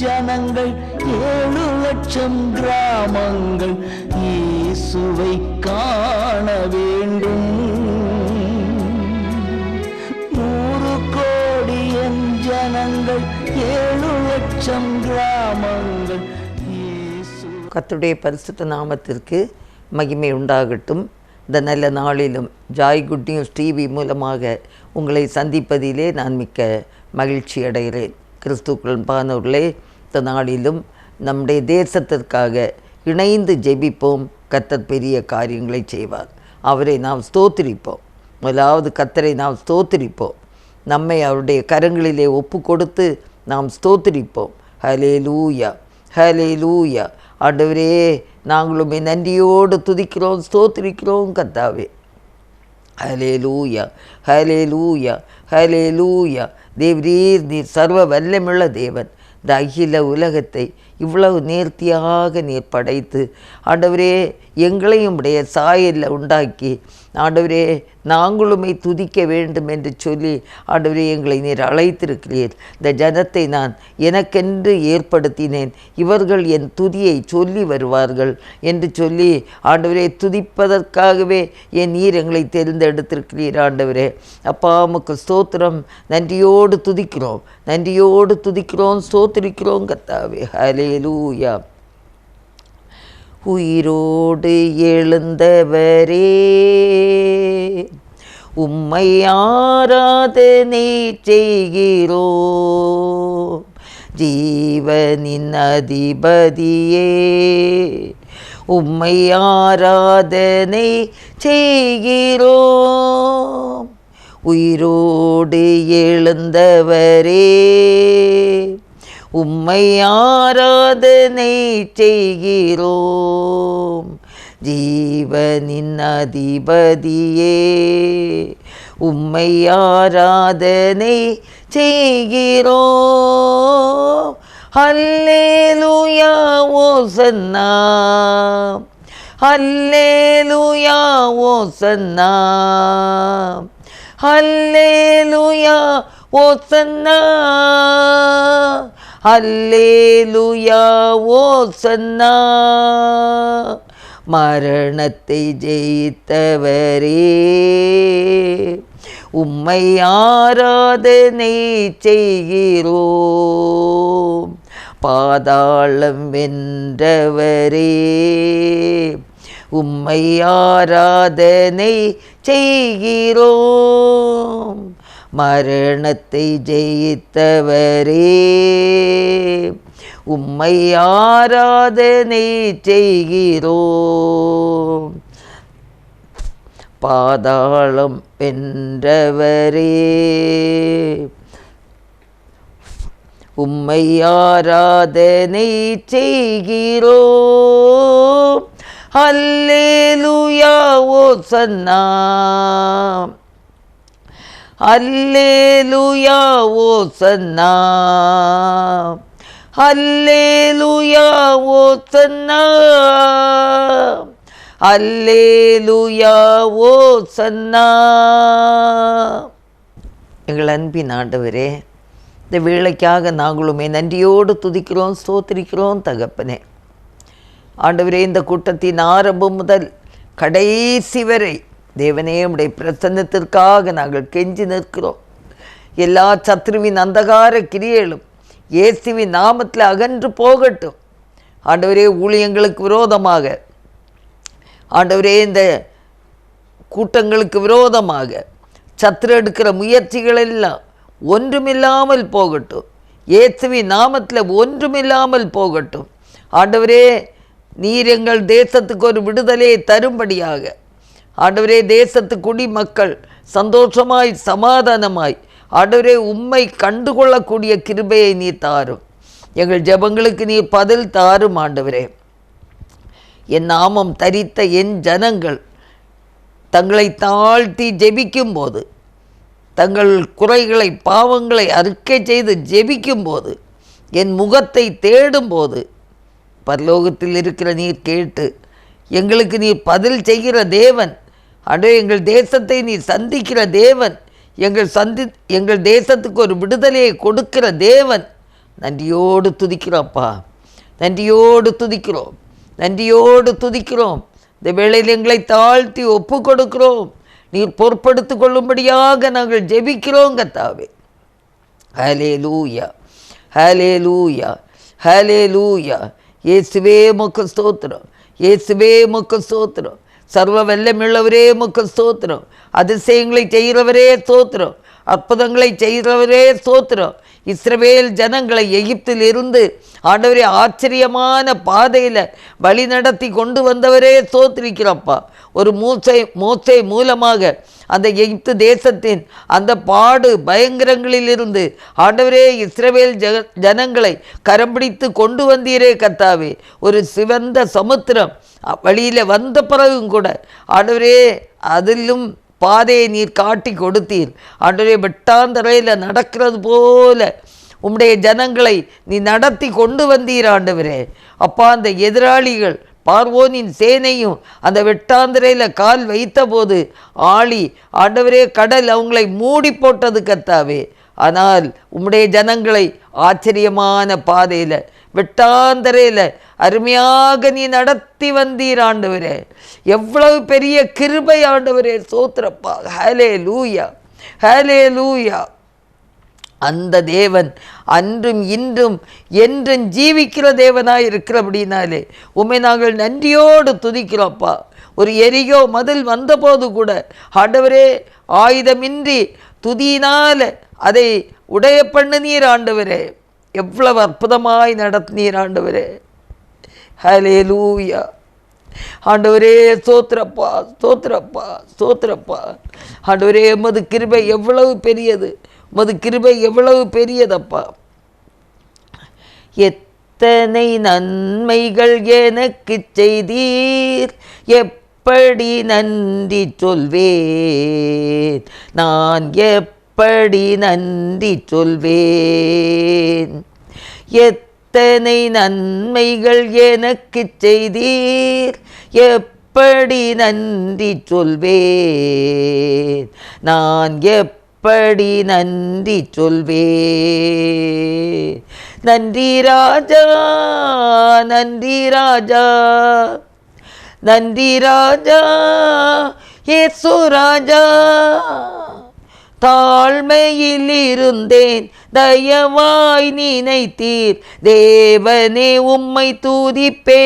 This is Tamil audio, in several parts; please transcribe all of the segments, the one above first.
ஜனங்கள் 7 லட்சம் கிராமங்கள் இயேசுவை காண வேண்டும். 100 கோடி ஜனங்கள் 7 லட்சம் கிராமங்கள். கர்த்தருடைய பரிசுத்த நாமத்திற்கு மகிமை உண்டாகட்டும். இந்த நல்ல நாளிலும் ஜாய் குட் நியூஸ் டிவி மூலமாக உங்களை சந்திப்பதிலே நான் மிக்க மகிழ்ச்சி அடைகிறேன். கிறிஸ்துக்கள் பானவர்களே, இந்த நாளிலும் நம்முடைய தேசத்திற்காக இணைந்து ஜெபிப்போம். கர்த்தர் பெரிய காரியங்களை செய்வார். அவரை நாம் ஸ்தோத்திரிப்போம். முதலாவது கர்த்தரை நாம் ஸ்தோத்திரிப்போம். நம்மை அவருடைய கரங்களிலே ஒப்பு கொடுத்து நாம் ஸ்தோத்திரிப்போம். ஹல்லேலூயா, ஹல்லேலூயா. ஆண்டவரே, நாங்களும் நன்றியோடு துதிக்கிறோம், ஸ்தோத்திரிக்கிறோம் கர்த்தாவே. ஹல்லேலூயா, ஹல்லேலூயா, ஹல்லேலூயா. தேவரீர், நீர் சர்வ வல்லமையுள்ள தேவன். இந்த அகில உலகத்தை இவ்வளவு நேர்த்தியாக நீர் படைத்து ஆண்டவரே எங்களையும் உடைய சாயலில் உண்டாக்கி ஆண்டவரே நாங்களுமே துதிக்க வேண்டும் என்று சொல்லி ஆண்டவரே எங்களை நீர் அழைத்திருக்கிறீர். இந்த ஜனத்தை நான் எனக்கென்று ஏற்படுத்தினேன், இவர்கள் என் துதியை சொல்லி வருவார்கள் என்று சொல்லி ஆண்டவரே துதிப்பதற்காகவே என் நீர் எங்களை தேர்ந்தெடுத்திருக்கிறீர். ஆண்டவரே அப்பா, உமக்கு ஸ்தோத்திரம். நன்றியோடு துதிக்கிறோம், நன்றியோடு துதிக்கிறோம், ஸ்தோத்திரிக்கிறோம் கர்த்தாவே. ஹல்லேலூயா. உயிரோடு எழுந்தவரே, உம்மை ஆராதனை செய்கிறோம். ஜீவனின் அதிபதியே, உம்மை ஆராதனை செய்கிறோம். உயிரோடு எழுந்தவரே, உம்மை ஆராதனை செய்கிறோம். ஜீவனின் அதிபதியே, உம்மை ஆராதனை செய்கிறோம். ஹல்லேலூயா ஓசன்னா, ஹல்லேலூயா ஓசன்னா, ஹல்லேலூயா ஓசன்னா, ஹல்லேலூயா ஓசன்னா. மரணத்தை ஜெயித்தவரே, உம்மை ஆராதனை செய்கிறோம். பாதாளம் வென்றவரே, உம்மை ஆராதனை செய்கிறோம். மரணத்தை ஜெயித்தவரே, உம்மை ஆராதனை செய்கிறோம். பாதாளம் வென்றவரே, உம்மை ஆராதனை செய்கிறோம். ஹல்லேலூயா ஓசன்னா, ஹல்லேலூயா ஓசன்னா, ஹல்லேலூயா ஓசன்னா, ஹல்லேலூயா ஓசன்னா. எங்கள் அன்பின் ஆண்டவரே, இந்த வேளைக்காக நாங்களுமே நன்றியோடு துதிக்கிறோம், ஸ்தோத்திரிக்கிறோம் தகப்பனே. ஆண்டவரே, இந்த கூட்டத்தின் ஆரம்பம் முதல் கடைசி வரை தேவனே உம்முடைய பிரசன்னத்திற்காக நாங்கள் கெஞ்சி நிற்கிறோம். எல்லா சத்ருவின் அந்தகார கிரியைகளும் இயேசுவின் நாமத்தில் அகன்று போகட்டும். ஆண்டவரே, ஊழியங்களுக்கு விரோதமாக, ஆண்டவரே இந்த கூட்டங்களுக்கு விரோதமாக சத்ரு எடுக்கிற முயற்சிகள் எல்லாம் ஒன்றுமில்லாமல் போகட்டும். இயேசுவின் நாமத்தில் ஒன்றுமில்லாமல் போகட்டும். ஆண்டவரே, நீர் எங்கள் தேசத்துக்கு ஒரு விடுதலையை தரும்படியாக ஆண்டவரே தேசத்து குடிமக்கள் சந்தோஷமாய் சமாதானமாய் ஆண்டவரே உம்மை கண்டுகொள்ளக்கூடிய கிருபையை நீர் தாரும். எங்கள் ஜெபங்களுக்கு நீர் பதில் தாரும். ஆண்டவரே, என் நாமம் தரித்த என் ஜனங்கள் தங்களை தாழ்த்தி ஜெபிக்கும் போது, தங்கள் குறைகளை பாவங்களை அறிக்கை செய்து ஜெபிக்கும் போது, என் முகத்தை தேடும்போது பரலோகத்தில் இருக்கிற நீர் கேட்டு எங்களுக்கு நீர் பதில் செய்கிற தேவன். அடே, எங்கள் தேசத்தை நீர் சந்திக்கிற தேவன். எங்கள் தேசத்துக்கு ஒரு விடுதலையை கொடுக்கிற தேவன். நன்றியோடு துதிக்கிறோம்ப்பா, நன்றியோடு துதிக்கிறோம், நன்றியோடு துதிக்கிறோம். இந்த வேளையில் எங்களை தாழ்த்தி ஒப்பு கொடுக்கிறோம். நீர் பொறுப்படுத்தி கொள்ளும்படியாக நாங்கள் ஜெபிக்கிறோம் கர்த்தாவே. ஹல்லேலூயா, ஹல்லேலூயா, ஹல்லேலூயா. இயேசுவே உமக்கு ஸ்தோத்திரம், இயேசுவே உமக்கு ஸ்தோத்திரம். சர்வ வல்லமையுள்ளவரே உமக்கு ஸ்தோத்திரம். அதிசயங்களை செய்கிறவரே ஸ்தோத்திரம், அற்புதங்களை செய்கிறவரே ஸ்தோத்திரம். இஸ்ரவேல் ஜனங்களை எகிப்தில் இருந்து ஆண்டவரே ஆச்சரியமான பாதையில் வழி நடத்தி கொண்டு வந்தவரே ஸ்தோத்திரிக்கிறப்பா. ஒரு மோசே மூலமாக அந்த எகிப்து தேசத்தின் அந்த பாடு பயங்கரங்களில் இருந்து ஆண்டவரே இஸ்ரவேல் ஜனங்களை கரம் பிடித்து கொண்டு வந்தீரே கர்த்தாவே. ஒரு சிவந்த சமுத்திரம் வழியில் வந்த பிறகும் கூட ஆண்டவரே அதிலும் பாதையை நீர் காட்டி கொடுத்தீர். ஆண்டவரே வெட்டாந்தரையில் நடக்கிறது போல உம்முடைய ஜனங்களை நீ நடத்தி கொண்டு வந்தீர் ஆண்டவரே. அப்பா, அந்த எதிராளிகள் பார்வோனின் சேனையும் அந்த வெட்டாந்தரையில் கால் வைத்த போது ஆழி ஆண்டவரே கடல் அவங்களை மூடி போட்டது கர்த்தாவே. ஆனால் உம்முடைய ஜனங்களை ஆச்சரியமான பாதையில் வெட்டாந்தரையில் அருமையாக நீ நடத்தி வந்தீர் ஆண்டவரே. எவ்வளவு பெரிய கிருபை ஆண்டவரே, ஸ்தோத்திரப்பா. ஹல்லேலூயா, ஹல்லேலூயா. அந்த தேவன் அன்றும் இன்றும் என்றும் ஜீவிக்கிற தேவனாய் இருக்கிறபடினாலே உம்மை நாங்கள் நன்றியோடு துதிக்கிறோம்ப்பா. ஒரு எரிகோ மதில் வந்தபோது கூட ஆண்டவரே ஆயுதமின்றி துதியினால் அதை உடைய பண்ணுநீர் ஆண்டவரே. எவ்வளவு அற்புதமாய் நடத்தினீர் ஆண்டவரே. ஹல்லேலூயா. ஆண்டவரே ஸ்தோத்திரப்பா, ஸ்தோத்திரப்பா, ஸ்தோத்திரப்பா. ஆண்டவரே உமது கிருபை எவ்வளவு பெரியது, உமது கிருபை எவ்வளவு பெரியதப்பா. எத்தனை நன்மைகள் எனக்கு செய்தீர், எப்படி நன்றி சொல்வேன், நான் எப்படி நன்றி சொல்வேன். எத்தனை நன்மைகள் எனக்கு செய்தீர், எப்படி நன்றி சொல்வேன், நான் எப்படி நன்றி சொல்வேன். நன்றி ராஜா, நன்றி ராஜா, நன்றி ராஜா, இயேசு ராஜா. தாழ்மையில் இருந்தேன், தயவாய் நினைத்தீர், தேவனே உம்மை துதிப்பேன்.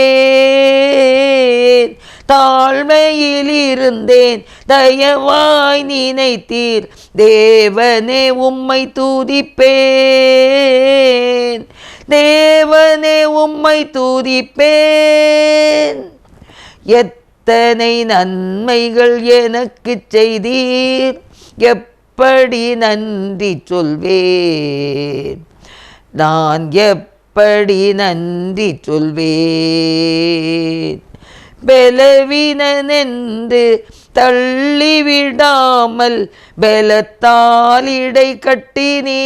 தாழ்மையில் இருந்தேன், தயவாய் நினைத்தீர், தேவனே உம்மை துதிப்பேன், தேவனே உம்மை துதிப்பேன். எத்தனை நன்மைகள் எனக்கு செய்தீர், எப்படி நன்றி சொல்வேன், நான் எப்படி நன்றி சொல்வேன். பலவீனனென்று தள்ளிவிடாமல் பலத்தால் இடை கட்டினீர்.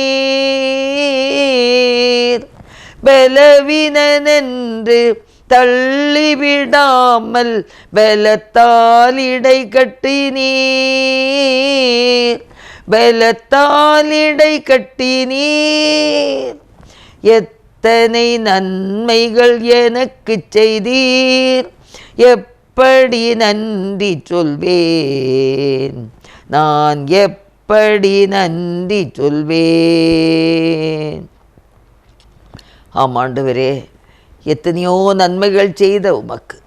பலவீனனென்று தள்ளிவிடாமல் பலத்தால் இடை கட்டினீர், பலத்தால் இடை கட்டினீர். எத்தனை நன்மைகள் எனக்கு செய்தீர், எப்படி நன்றி சொல்வேன், நான் எப்படி நன்றி சொல்வேன். ஆமாண்டவரே, எத்தனையோ நன்மைகள் செய்த உமக்கு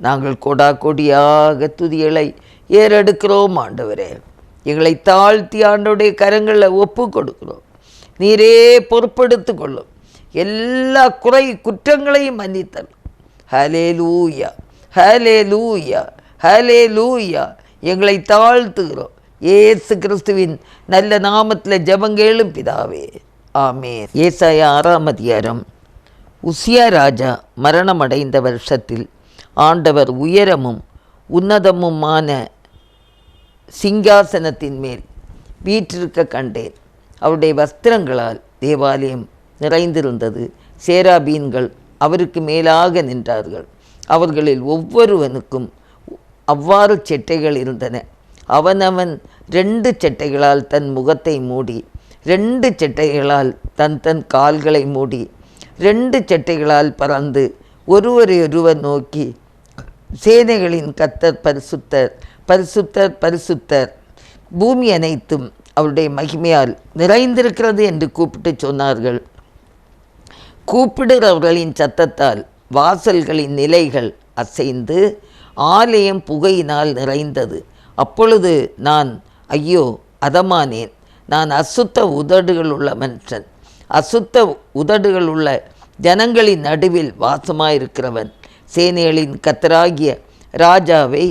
நாங்கள் கொடா கொடியாக துதிகளை ஏறெடுக்கிறோம் ஆண்டவரே. எங்களை தாழ்த்தி ஆண்டோடைய கரங்களில் ஒப்பு கொடுக்கிறோம். நீரே பொறுப்படுத்து கொள்ளும், எல்லா குற்றங்களையும் மன்னித்தல். ஹல்லேலூயா, ஹல்லேலூயா, ஹல்லேலூயா. எங்களை தாழ்த்துகிறோம் இயேசு கிறிஸ்துவின் நல்ல நாமத்தில் ஜெபங்கேளும் பிதாவே, ஆமென். ஏசாயா 6ஆம் அதிகாரம். உசியா ராஜா மரணமடைந்த வருஷத்தில் ஆண்டவர் உயரமும் உன்னதமுமான சிங்காசனத்தின் மேல் வீற்றிருக்க கண்டேன். அவருடைய வஸ்திரங்களால் தேவாலயம் நிறைந்திருந்தது. சேராபீன்கள் அவருக்கு மேலாக நின்றார்கள். அவர்களில் ஒவ்வொருவனுக்கும் அவ்வாறு செட்டைகள் இருந்தன. அவனவன் 2 செட்டைகளால் தன் முகத்தை மூடி, 2 செட்டைகளால் தன் கால்களை மூடி 2 சட்டைகளால் பறந்து ஒருவரையொருவர் நோக்கி, சேனைகளின் கர்த்தர் பரிசுத்தர், பரிசுத்தர், பரிசுத்தர், பூமி அனைத்தும் அவருடைய மகிமையால் நிறைந்திருக்கிறது என்று கூப்பிட்டு சொன்னார்கள். கூப்பிடுகிறவர்களின் சத்தத்தால் வாசல்களின் நிலைகள் அசைந்து ஆலயம் புகையினால் நிறைந்தது. அப்பொழுது நான், ஐயோ அதமானேன், நான் அசுத்த உதடுகள் உள்ள மனுஷன், அசுத்த உதடுகள் உள்ள ஜனங்களின் நடுவில் வாசமாயிருக்கிறவன், சேனைகளின் கர்த்தராகிய ராஜாவை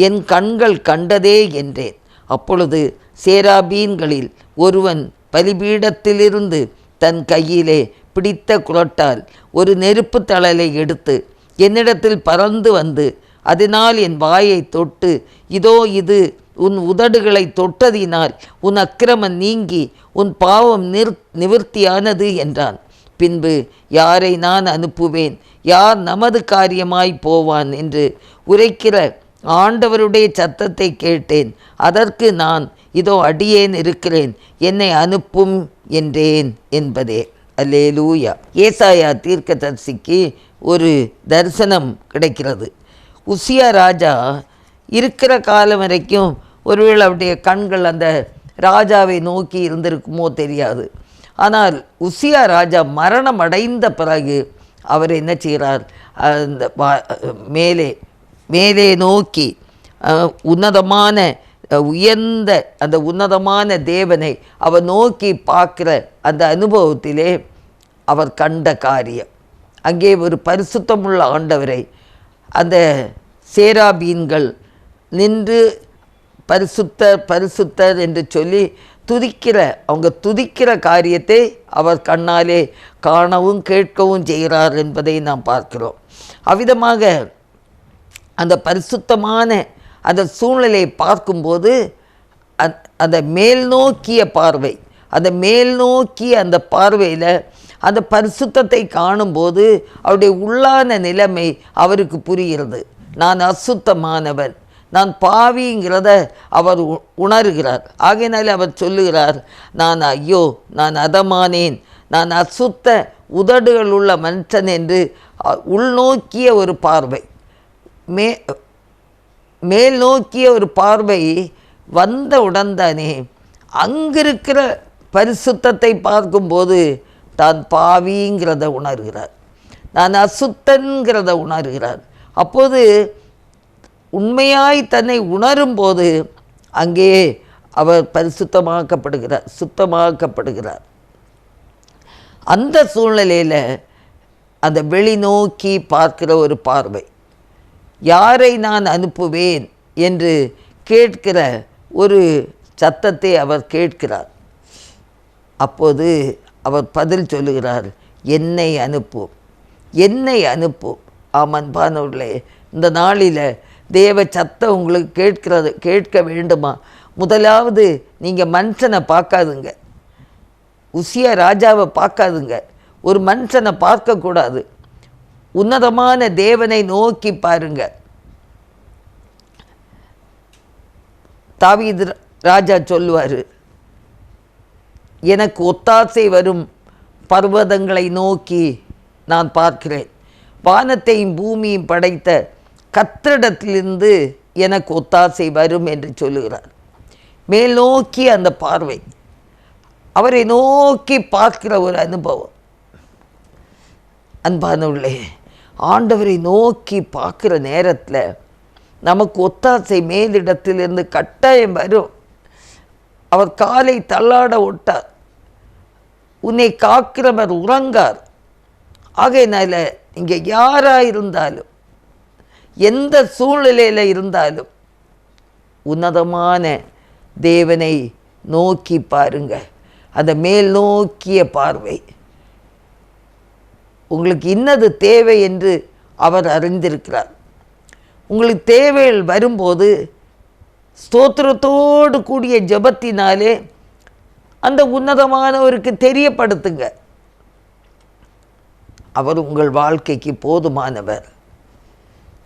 என் கண்கள் கண்டதே என்றேன். அப்பொழுது சேராபீன்களில் ஒருவன் பலிபீடத்திலிருந்து தன் கையிலே பிடித்த குரட்டால் ஒரு நெருப்பு தழலை எடுத்து என்னிடத்தில் பறந்து வந்து அதனால் என் வாயை தொட்டு, இதோ இது உன் உதடுகளை தொட்டதினால் உன் அக்கிரமம் நீங்கி உன் பாவம் நிவர்த்தியானது என்றான். பின்பு யாரை நான் அனுப்புவேன், யார் நமது காரியமாய் போவான் என்று உரைக்கிற ஆண்டவருடைய சத்தத்தை கேட்டேன். அதற்கு நான், இதோ அடியேன் இருக்கிறேன், என்னை அனுப்பும் என்றேன் என்பதே. அல்லேலூயா. ஏசாயா தீர்க்கதரிசிக்கு ஒரு தரிசனம் கிடைக்கிறது. உசியா ராஜா இருக்கிற காலம் வரைக்கும் ஒருவேளை அவருடைய கண்கள் அந்த ராஜாவை நோக்கி இருந்திருக்குமோ தெரியாது. ஆனால் உசியா ராஜா மரணம் அடைந்த பிறகு அவர் என்ன செய்கிறார், அந்த மேலே நோக்கி உன்னதமான உயர்ந்த அந்த உன்னதமான தேவனை அவர் நோக்கி பார்க்குற அந்த அனுபவத்திலே அவர் கண்ட காரியம், அங்கே ஒரு பரிசுத்தமுள்ள ஆண்டவரை அந்த சேராபீன்கள் நின்று பரிசுத்தர் பரிசுத்தர் என்று சொல்லி அவங்க துதிக்கிற காரியத்தை அவர் கண்ணாலே காணவும் கேட்கவும் செய்கிறார் என்பதை நாம் பார்க்கிறோம். அவ்விதமாக அந்த பரிசுத்தமான அந்த சூழ்நிலையை பார்க்கும்போது அந்த மேல் நோக்கிய பார்வை, அந்த மேல் நோக்கிய அந்த பார்வையில் அந்த பரிசுத்தத்தை காணும்போது அவருடைய உள்ளான நிலைமை அவருக்கு புரிகிறது. நான் அசுத்தமானவன், நான் பாவிங்கிறத அவர் உணர்கிறார். ஆகையினாலே அவர் சொல்லுகிறார், நான் ஐயோ நான் அதமானேன், நான் அசுத்த உதடுகள் உள்ள மனுஷன் என்று உள்நோக்கிய ஒரு பார்வை, மேல் நோக்கிய ஒரு பார்வை வந்த உடன்தானே அங்கிருக்கிற பரிசுத்தத்தை பார்க்கும்போது தான் பாவிங்கிறத உணர்கிறார், நான் அசுத்தன்கிறத உணர்கிறார். அப்போது உண்மையாய் தன்னை உணரும்போது அங்கே அவர் பரிசுத்தமாக்கப்படுகிறார், சுத்தமாக்கப்படுகிறார். அந்த சூழ்நிலையில் அந்த வெளிநோக்கி பார்க்கிற ஒரு பார்வை, யாரை நான் அனுப்புவேன் என்று கேட்கிற ஒரு சத்தத்தை அவர் கேட்கிறார். அப்போது அவர் பதில் சொல்லுகிறார், என்னை அனுப்பும், என்னை அனுப்பும். ஆமன்பானவர்களே, இந்த நாளில் தேவ சத்தம் உங்களுக்கு கேட்க வேண்டுமா? முதலாவது நீங்கள் மனுஷனை பார்க்காதுங்க, உசியா ராஜாவை பார்க்காதுங்க, ஒரு மனுஷனை பார்க்கக்கூடாது, உன்னதமான தேவனை நோக்கி பாருங்க. தாவீது ராஜா சொல்லுவார், எனக்கு ஒத்தாசை வரும் பர்வதங்களை நோக்கி நான் பார்க்கிறேன், வானத்தையும் பூமியும் படைத்த கர்த்தரிடத்திலிருந்து எனக்கு ஒத்தாசை வரும் என்று சொல்லுகிறார். மேல் நோக்கி அந்த பார்வை, அவரை நோக்கி பார்க்கிற ஒரு அனுபவம். அன்பானவர்களே, ஆண்டவரை நோக்கி பார்க்குற நேரத்தில் நமக்கு ஒத்தாசை மேலிடத்திலிருந்து கட்டாயம் வரும். அவர் காலை தள்ளாட விட்டார், உன்னை காக்கிறவர் உறங்கார். ஆகையினால இங்கே யாராக இருந்தாலும், எந்த சூழ்நிலையில் இருந்தாலும் உன்னதமான தேவனை நோக்கி பாருங்க. அந்த மேல் நோக்கிய பார்வை, உங்களுக்கு இன்னது தேவை என்று அவர் அறிந்திருக்கிறார். உங்களுக்கு தேவைகள் வரும்போது ஸ்தோத்திரத்தோடு கூடிய ஜெபத்தினாலே அந்த உன்னதமானவருக்கு தெரியப்படுத்துங்க. அவர் உங்கள் வாழ்க்கைக்கு போதுமானவர்,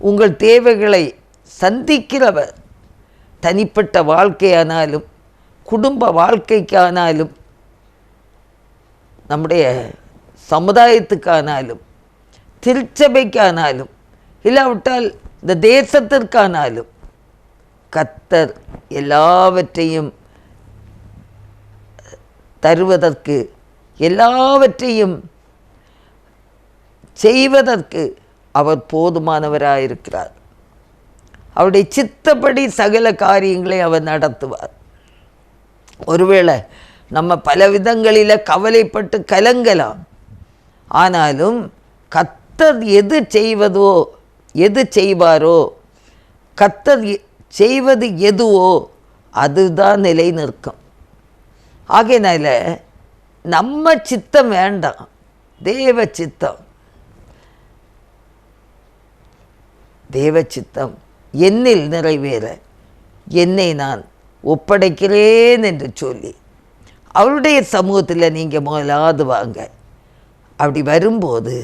உங்கள் தேவைகளை சந்திக்கிறவர். தனிப்பட்ட வாழ்க்கையானாலும் குடும்ப வாழ்க்கைக்கானாலும் நம்முடைய சமுதாயத்துக்கானாலும் திருச்சபைக்கானாலும் இல்லாவிட்டால் இந்த தேசத்திற்கானாலும் கர்த்தர் எல்லாவற்றையும் தருவதற்கு, எல்லாவற்றையும் செய்வதற்கு அவர் போதுமானவராயிருக்கிறார். அவருடைய சித்தப்படி சகல காரியங்களை அவர் நடத்துவார். ஒருவேளை நம்ம பல விதங்களில் கவலைப்பட்டு கலங்கலாம். ஆனாலும் கர்த்தர் எது செய்வதோ, எது செய்வாரோ, கர்த்தர் செய்வது எதுவோ அதுதான் நிலை நிற்கும். ஆகையினால நம்ம சித்தம் வேண்டாம், தேவ சித்தம். தேவ சித்தம் என்னில் நிறைவேற என்னை நான் ஒப்படைக்கிறேன் என்று சொல்லி அவருடைய சமூகத்தில் நீங்கள் முதலாவது வாங்க. அப்படி வரும்போது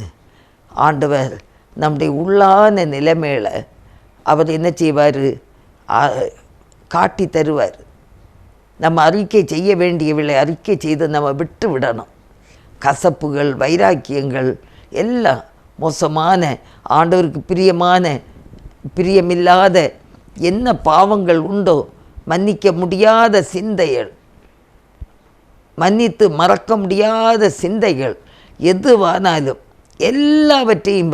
ஆண்டவர் நம்முடைய உள்ளான நிலைமையில் அவர் என்ன செய்வார்? காட்டி தருவார். நம்ம அறிக்கை செய்ய வேண்டியவளை அறிக்கை செய்து நம்ம விட்டு விடணும். கசப்புகள், வைராக்கியங்கள் எல்லாம் மோசமான, ஆண்டவருக்கு பிரியமில்லாத என்ன பாவங்கள் உண்டோ, மன்னிக்க முடியாத சிந்தைகள், மன்னித்து மறக்க முடியாத சிந்தைகள் எதுவானாலும் எல்லாவற்றையும்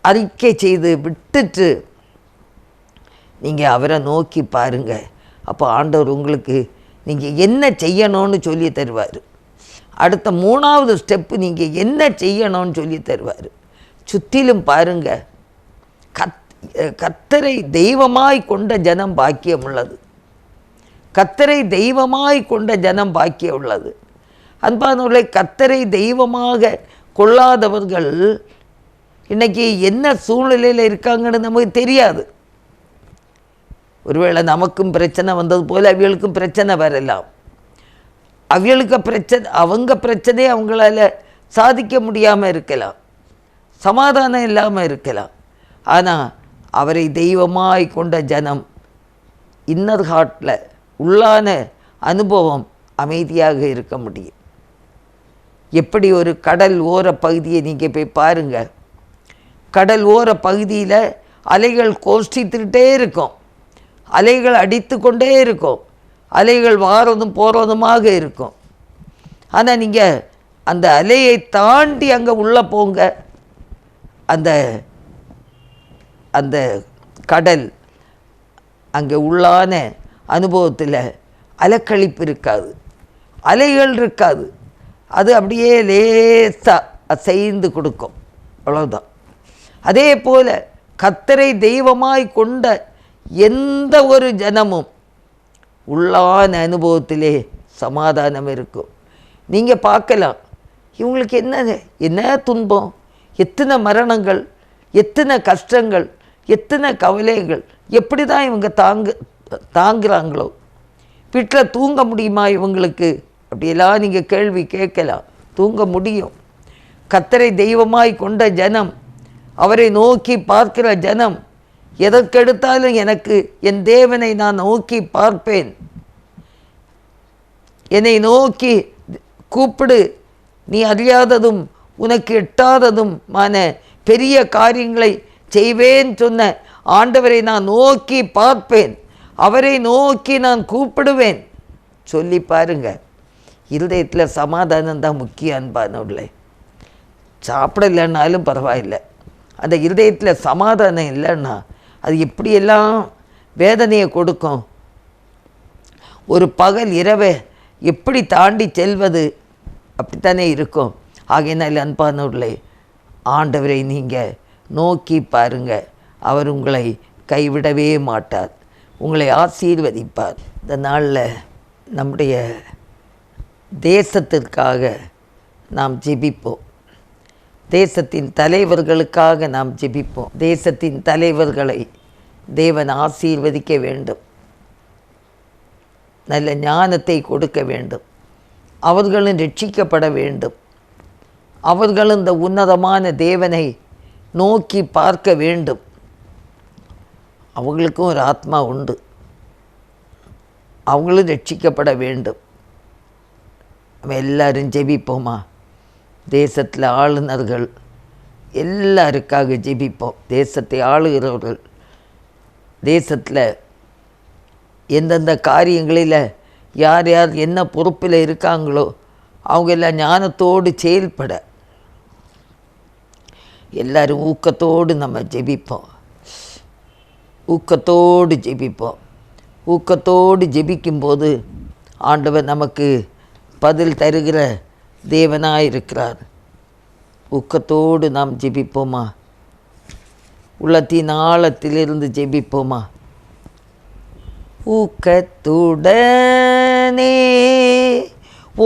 அறிக்கை செய்து விட்டுட்டு நீங்கள் அவரை நோக்கி பாருங்கள். அப்போ ஆண்டவர் உங்களுக்கு நீங்கள் என்ன செய்யணும்னு சொல்லி தருவார். அடுத்த 3வது ஸ்டெப்பு நீங்கள் என்ன செய்யணும்னு சொல்லி தருவார். சுற்றிலும் பாருங்கள். கர்த்தரை தெய்வமாய் கொண்ட ஜனம் பாக்கியம் உள்ளது. கர்த்தரை தெய்வமாய் கொண்ட ஜனம் பாக்கியம் உள்ளது. அன்பானவர்களை, கர்த்தரை தெய்வமாக கொள்ளாதவர்கள் இன்றைக்கி என்ன சூழ்நிலையில் இருக்காங்கன்னு நமக்கு தெரியாது. ஒருவேளை நமக்கும் பிரச்சனை வந்தது போல் அவங்களுக்கும் பிரச்சனை வரலாம். அவங்க பிரச்சனையை அவங்களால சாதிக்க முடியாமல் இருக்கலாம், சமாதானம் இல்லாமல் இருக்கலாம். ஆனால் அவரை தெய்வமாய் கொண்ட ஜனம் இன்னர் ஹார்ட்டில் உள்ளான அனுபவம் அமைதியாக இருக்க முடியும். எப்படி ஒரு கடல் ஓர பகுதியை நீங்கள் போய் பாருங்கள். கடல் ஓர பகுதியில் அலைகள் கோஷ்டித்துக்கிட்டே இருக்கும், அலைகள் அடித்து கொண்டே இருக்கும், அலைகள் வாரதும் போகிறதுமாக இருக்கும். ஆனால் நீங்கள் அந்த அலையை தாண்டி அங்கே உள்ளே போங்க, அந்த அந்த கடல் அங்கே உள்ளான அனுபவத்தில் அலைக்கழிப்பு இருக்காது, அலைகள் இருக்காது. அது அப்படியே லேசாக அசைந்து கொடுக்கும், அவ்வளோதான். அதே போல் கர்த்தரை தெய்வமாய் கொண்ட எந்த ஒரு ஜனமும் உள்ளான அனுபவத்திலே சமாதானம் இருக்கும். நீங்கள் பார்க்கலாம், இவங்களுக்கு என்ன துன்பம், எத்தனை மரணங்கள், எத்தனை கஷ்டங்கள், எத்தனை கவலைகள், எப்படி தான் இவங்க தாங்குறாங்களோ, வீட்டில் தூங்க முடியுமா இவங்களுக்கு, அப்படியெல்லாம் நீங்கள் கேள்வி கேட்கலாம். தூங்க முடியும். கர்த்தரை தெய்வமாய் கொண்ட ஜனம், அவரை நோக்கி பார்க்கிற ஜனம், எதற்கெடுத்தாலும் எனக்கு என் தேவனை நான் நோக்கி பார்ப்பேன், என்னை நோக்கி கூப்பிடு, நீ அறியாததும் உனக்கு எட்டாததும் பெரிய காரியங்களை செய்வேன் சொன்ன ஆண்டவரை நான் நோக்கி பார்ப்பேன், அவரை நோக்கி நான் கூப்பிடுவேன் சொல்லி பாருங்க. இருதயத்தில் சமாதானம் தான் முக்கிய. அன்பானவர்களே, சாப்பிடலைன்னாலும் பரவாயில்லை, அந்த இருதயத்தில் சமாதானம் இல்லைன்னா அது எப்படியெல்லாம் வேதனையை கொடுக்கும். ஒரு பகல் இரவை எப்படி தாண்டி செல்வது, அப்படித்தானே இருக்கும். ஆகையினால் அன்பானவர்களே, ஆண்டவரை நீங்கள் நோக்கி பாருங்கள், அவர் உங்களை கைவிடவே மாட்டார், உங்களை ஆசீர்வதிப்பார். இந்த நாளில் நம்முடைய தேசத்திற்காக நாம் ஜெபிப்போம், தேசத்தின் தலைவர்களுக்காக நாம் ஜெபிப்போம். தேசத்தின் தலைவர்களை தேவன் ஆசீர்வதிக்க வேண்டும், நல்ல ஞானத்தை கொடுக்க வேண்டும், அவர்களும் ரட்சிக்கப்பட வேண்டும், அவர்களும் இந்த உன்னதமான தேவனை நோக்கி பார்க்க வேண்டும். அவங்களுக்கும் ஒரு ஆத்மா உண்டு, அவங்களும் ரட்சிக்கப்பட வேண்டும். நம்ம எல்லாரும் ஜெபிப்போமா? தேசத்தில் ஆளுநர்கள் எல்லாருக்காக ஜெபிப்போம். தேசத்தை ஆளுகிறவர்கள், தேசத்தில் எந்தெந்த காரியங்களில் யார் யார் என்ன பொறுப்பில் இருக்காங்களோ அவங்க எல்லாம் ஞானத்தோடு செயல்பட எல்லோரும் ஊக்கத்தோடு நம்ம ஜெபிப்போம். ஊக்கத்தோடு ஜெபிப்போம். ஊக்கத்தோடு ஜெபிக்கும்போது ஆண்டவர் நமக்கு பதில் தருகிற தேவனாக இருக்கிறார். ஊக்கத்தோடு நாம் ஜெபிப்போமா? உள்ளத்தின் ஆழத்திலிருந்து ஜெபிப்போமா? ஊக்கத்துடனே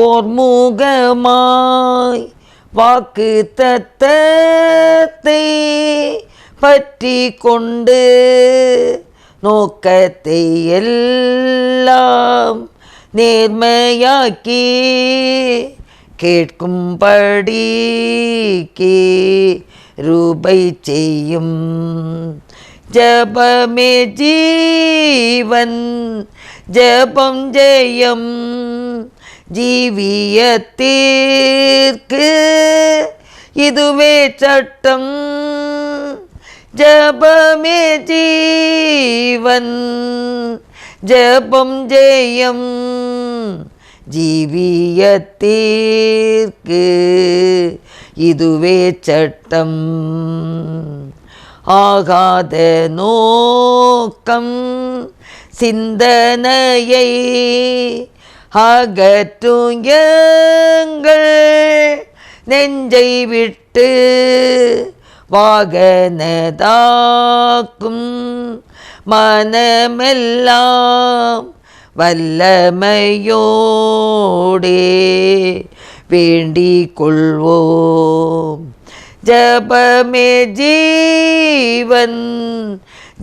ஓர் முகமாய் வாக்கு தத்தத்தை பற்றி கொண்டு நோக்கத்தை எல்லாம் நேர்மையாக்கி கேட்கும்படி ரூபை செய்யும். ஜபமே ஜீவன், ஜபம் ஜெயம், ஜீவியத்திற்கு இதுவே சட்டம். ஜபமே ஜீவன், ஜபம் ஜெயம், ஜீவியத்திற்கு இதுவே சட்டம். ஆகாத நோக்கம் சிந்தனையை அகற்றும் எங்கள் நெஞ்சை விட்டு வாகனதாக்கும் மனமெல்லாம் வல்லமையோடே வேண்டிக் கொள்வோம். ஜபமே ஜீவன்,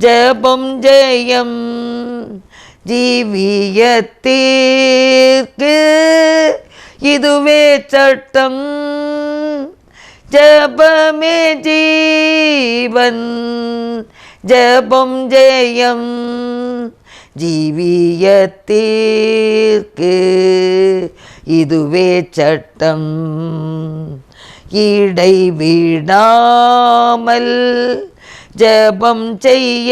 ஜபம் ஜெயம், ஜீவியத்திற்கு இதுவே சட்டம். ஜபமே ஜீவன், ஜபம் ஜெயம், ஜீவியத்திற்கு இதுவே சட்டம். இடைவிடாமல் ஜபம் செய்ய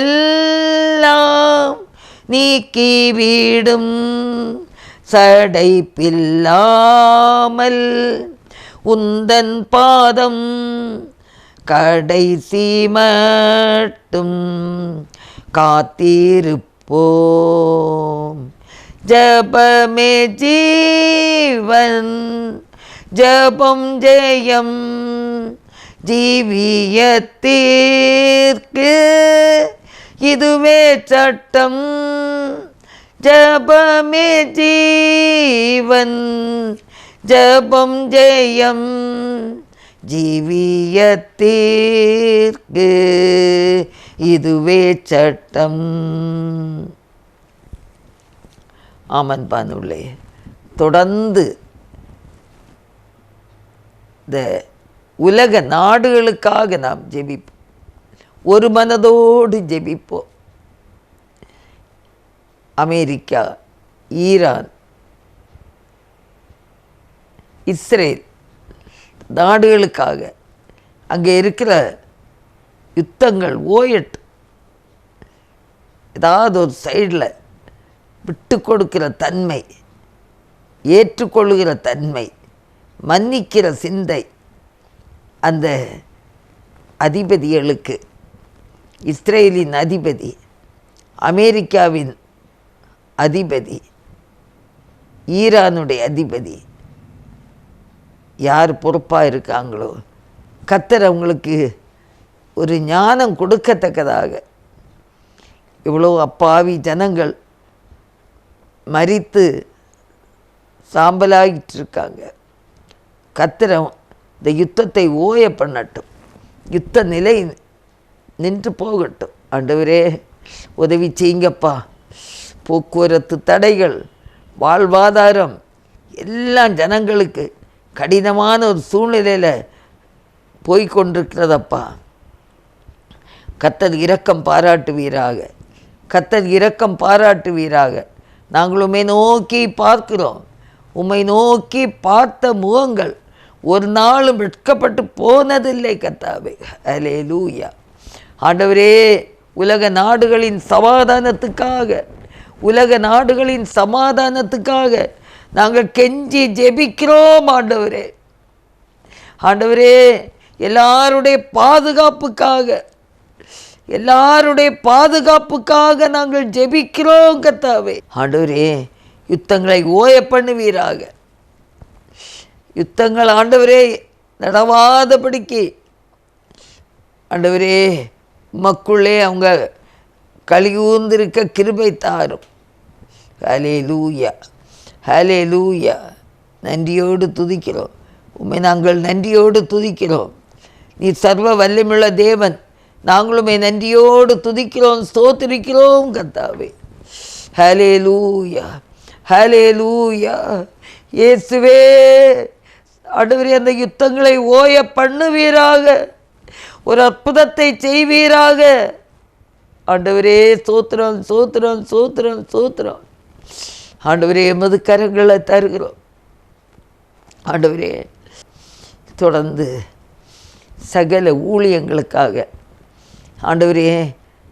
இடையூறெல்லாம் நீக்கிவிடும். சடைப்பில்லாமல் உந்தன் பாதம் கடைசி மட்டும் காத்திருப்போம். ஜபமே ஜீவன், ஜபம் ஜெயம், ஜீவியத்திற்கு இதுவே சட்டம். ஜபமே ஜீவன், ஜபம் ஜெயம், ஜீவியத்திற்கு இதுவே சட்டம். ஆமன் பானுள்ளே, தொடர்ந்து இந்த உலக நாடுகளுக்காக நாம் ஜெபிப்போம். ஒரு மனதோடு ஜெபிப்போம். அமெரிக்கா, ஈரான், இஸ்ரேல் நாடுகளுக்காக அங்கே இருக்கிற யுத்தங்கள் ஓயட்டு. ஏதாவது ஒரு சைடில் விட்டு கொடுக்கிற தன்மை, ஏற்றுக்கொள்கிற தன்மை, மன்னிக்கிற சிந்தை அந்த அதிபதிகளுக்கு, இஸ்ரேலின் அதிபதி, அமெரிக்காவின் அதிபதி, ஈரானுடைய அதிபதி யார் பொறுப்பாக இருக்காங்களோ கர்த்தர் அவங்களுக்கு ஒரு ஞானம் கொடுக்கத்தக்கதாக, இவ்வளோ அப்பாவி ஜனங்கள் மரித்து சாம்பலாகிட்டு இருக்காங்க. கர்த்தர் இந்த யுத்தத்தை ஓய பண்ணட்டும், யுத்த நிலை நின்று போகட்டும். ஆண்டவரே உதவி செய்யுங்கப்பா. போக்குவரத்து தடைகள், வாழ்வாதாரம் எல்லாம் ஜனங்களுக்கு கடினமான ஒரு சூழ்நிலையில் போய்கொண்டிருக்கிறதப்பா. கர்த்தர் இரக்கம் பாராட்டுவீராக, கர்த்தர் இரக்கம் பாராட்டுவீராக. நாங்களுமே நோக்கி பார்க்கிறோம். உம்மை நோக்கி பார்த்த முகங்கள் ஒரு நாளும் வெட்கப்பட்டு போனதில்லை கர்த்தாவே. அல்லேலூயா. ஆண்டவரே, உலக நாடுகளின் சமாதானத்துக்காக நாங்கள் கெஞ்சி ஜெபிக்கிறோம் ஆண்டவரே. ஆண்டவரே, எல்லாருடைய பாதுகாப்புக்காக நாங்கள் ஜெபிக்கிறோம் கர்த்தாவே. ஆண்டவரே, யுத்தங்களை ஓய பண்ணுவீராக. யுத்தங்கள் ஆண்டவரே நடவாதபடிக்கு ஆண்டவரே மக்களே அவங்க கலிகூர்ந்திருக்க கிருபை தாரும். ஹல்லேலூயா, ஹல்லேலூயா. நன்றியோடு துதிக்கிறோம் உம்மை, நாங்கள் நன்றியோடு துதிக்கிறோம். நீ சர்வ வல்லமையுள்ள தேவன். நாங்களுமே நன்றியோடு துதிக்கிறோம், ஸ்தோத்திரிக்கிறோம் கர்த்தாவே. ஹல்லேலூயா, ஹல்லேலூயா. இயேசுவே, ஆண்டவரே, அந்த யுத்தங்களை ஓய பண்ணுவீராக. ஒரு அற்புதத்தை செய்வீராக. ஆண்டவரே, சோத்திரம் சோத்திரம் சோத்திரம் சோத்திரம். ஆண்டவரே, எமது கரங்களை தருகிறோம். ஆண்டவரே, தொடர்ந்து சகல ஊழியங்களுக்காக ஆண்டவரே,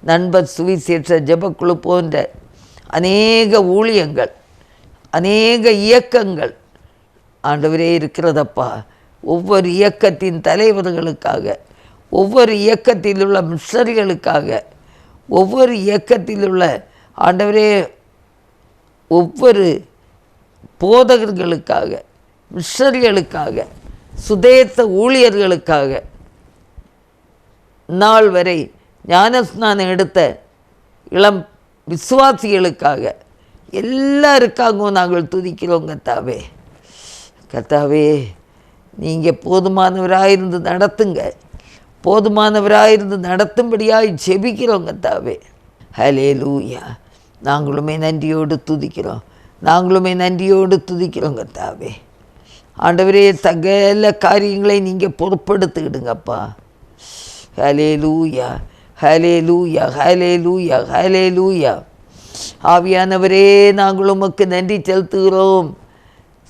நண்பர் சுவிசேஷ ஜெபக்குழு போன்ற அநேக ஊழியங்கள், அநேக இயக்கங்கள் ஆண்டவரே இருக்கிறதப்பா. ஒவ்வொரு இயக்கத்தின் தலைவர்களுக்காக, ஒவ்வொரு இயக்கத்தில் உள்ள மிஷனரிகளுக்காக, ஒவ்வொரு இயக்கத்தில் உள்ள ஆண்டவரே ஒவ்வொரு போதகர்களுக்காக, மிஷனரிகளுக்காக, சுதேச ஊழியர்களுக்காக, நாள் வரை ஞானஸ்நானம் எடுத்த இளம் விசுவாசிகளுக்காக எல்லாருக்காகவும் நாங்கள் துதிக்கிறோம் கர்த்தாவே. கர்த்தாவே, நீங்கள் போதுமானவராயிருந்து நடத்துங்க, போதுமானவராயிருந்து நடத்தும்படியாய் ஜெபிக்கிறோம் கர்த்தாவே. ஹல்லேலூயா. நாங்களுமே நன்றியோடு துதிக்கிறோம் கர்த்தாவே. ஆண்டவரே, சகல காரியங்களை நீங்கள் பொறுப்படுத்திக்கிடுங்கப்பா. ஹல்லேலூயா, ஹல்லேலூயா, ஹல்லேலூயா, ஹல்லேலூயா. ஆவியானவரே, நாங்கள் உமக்கு நன்றி செலுத்துகிறோம்,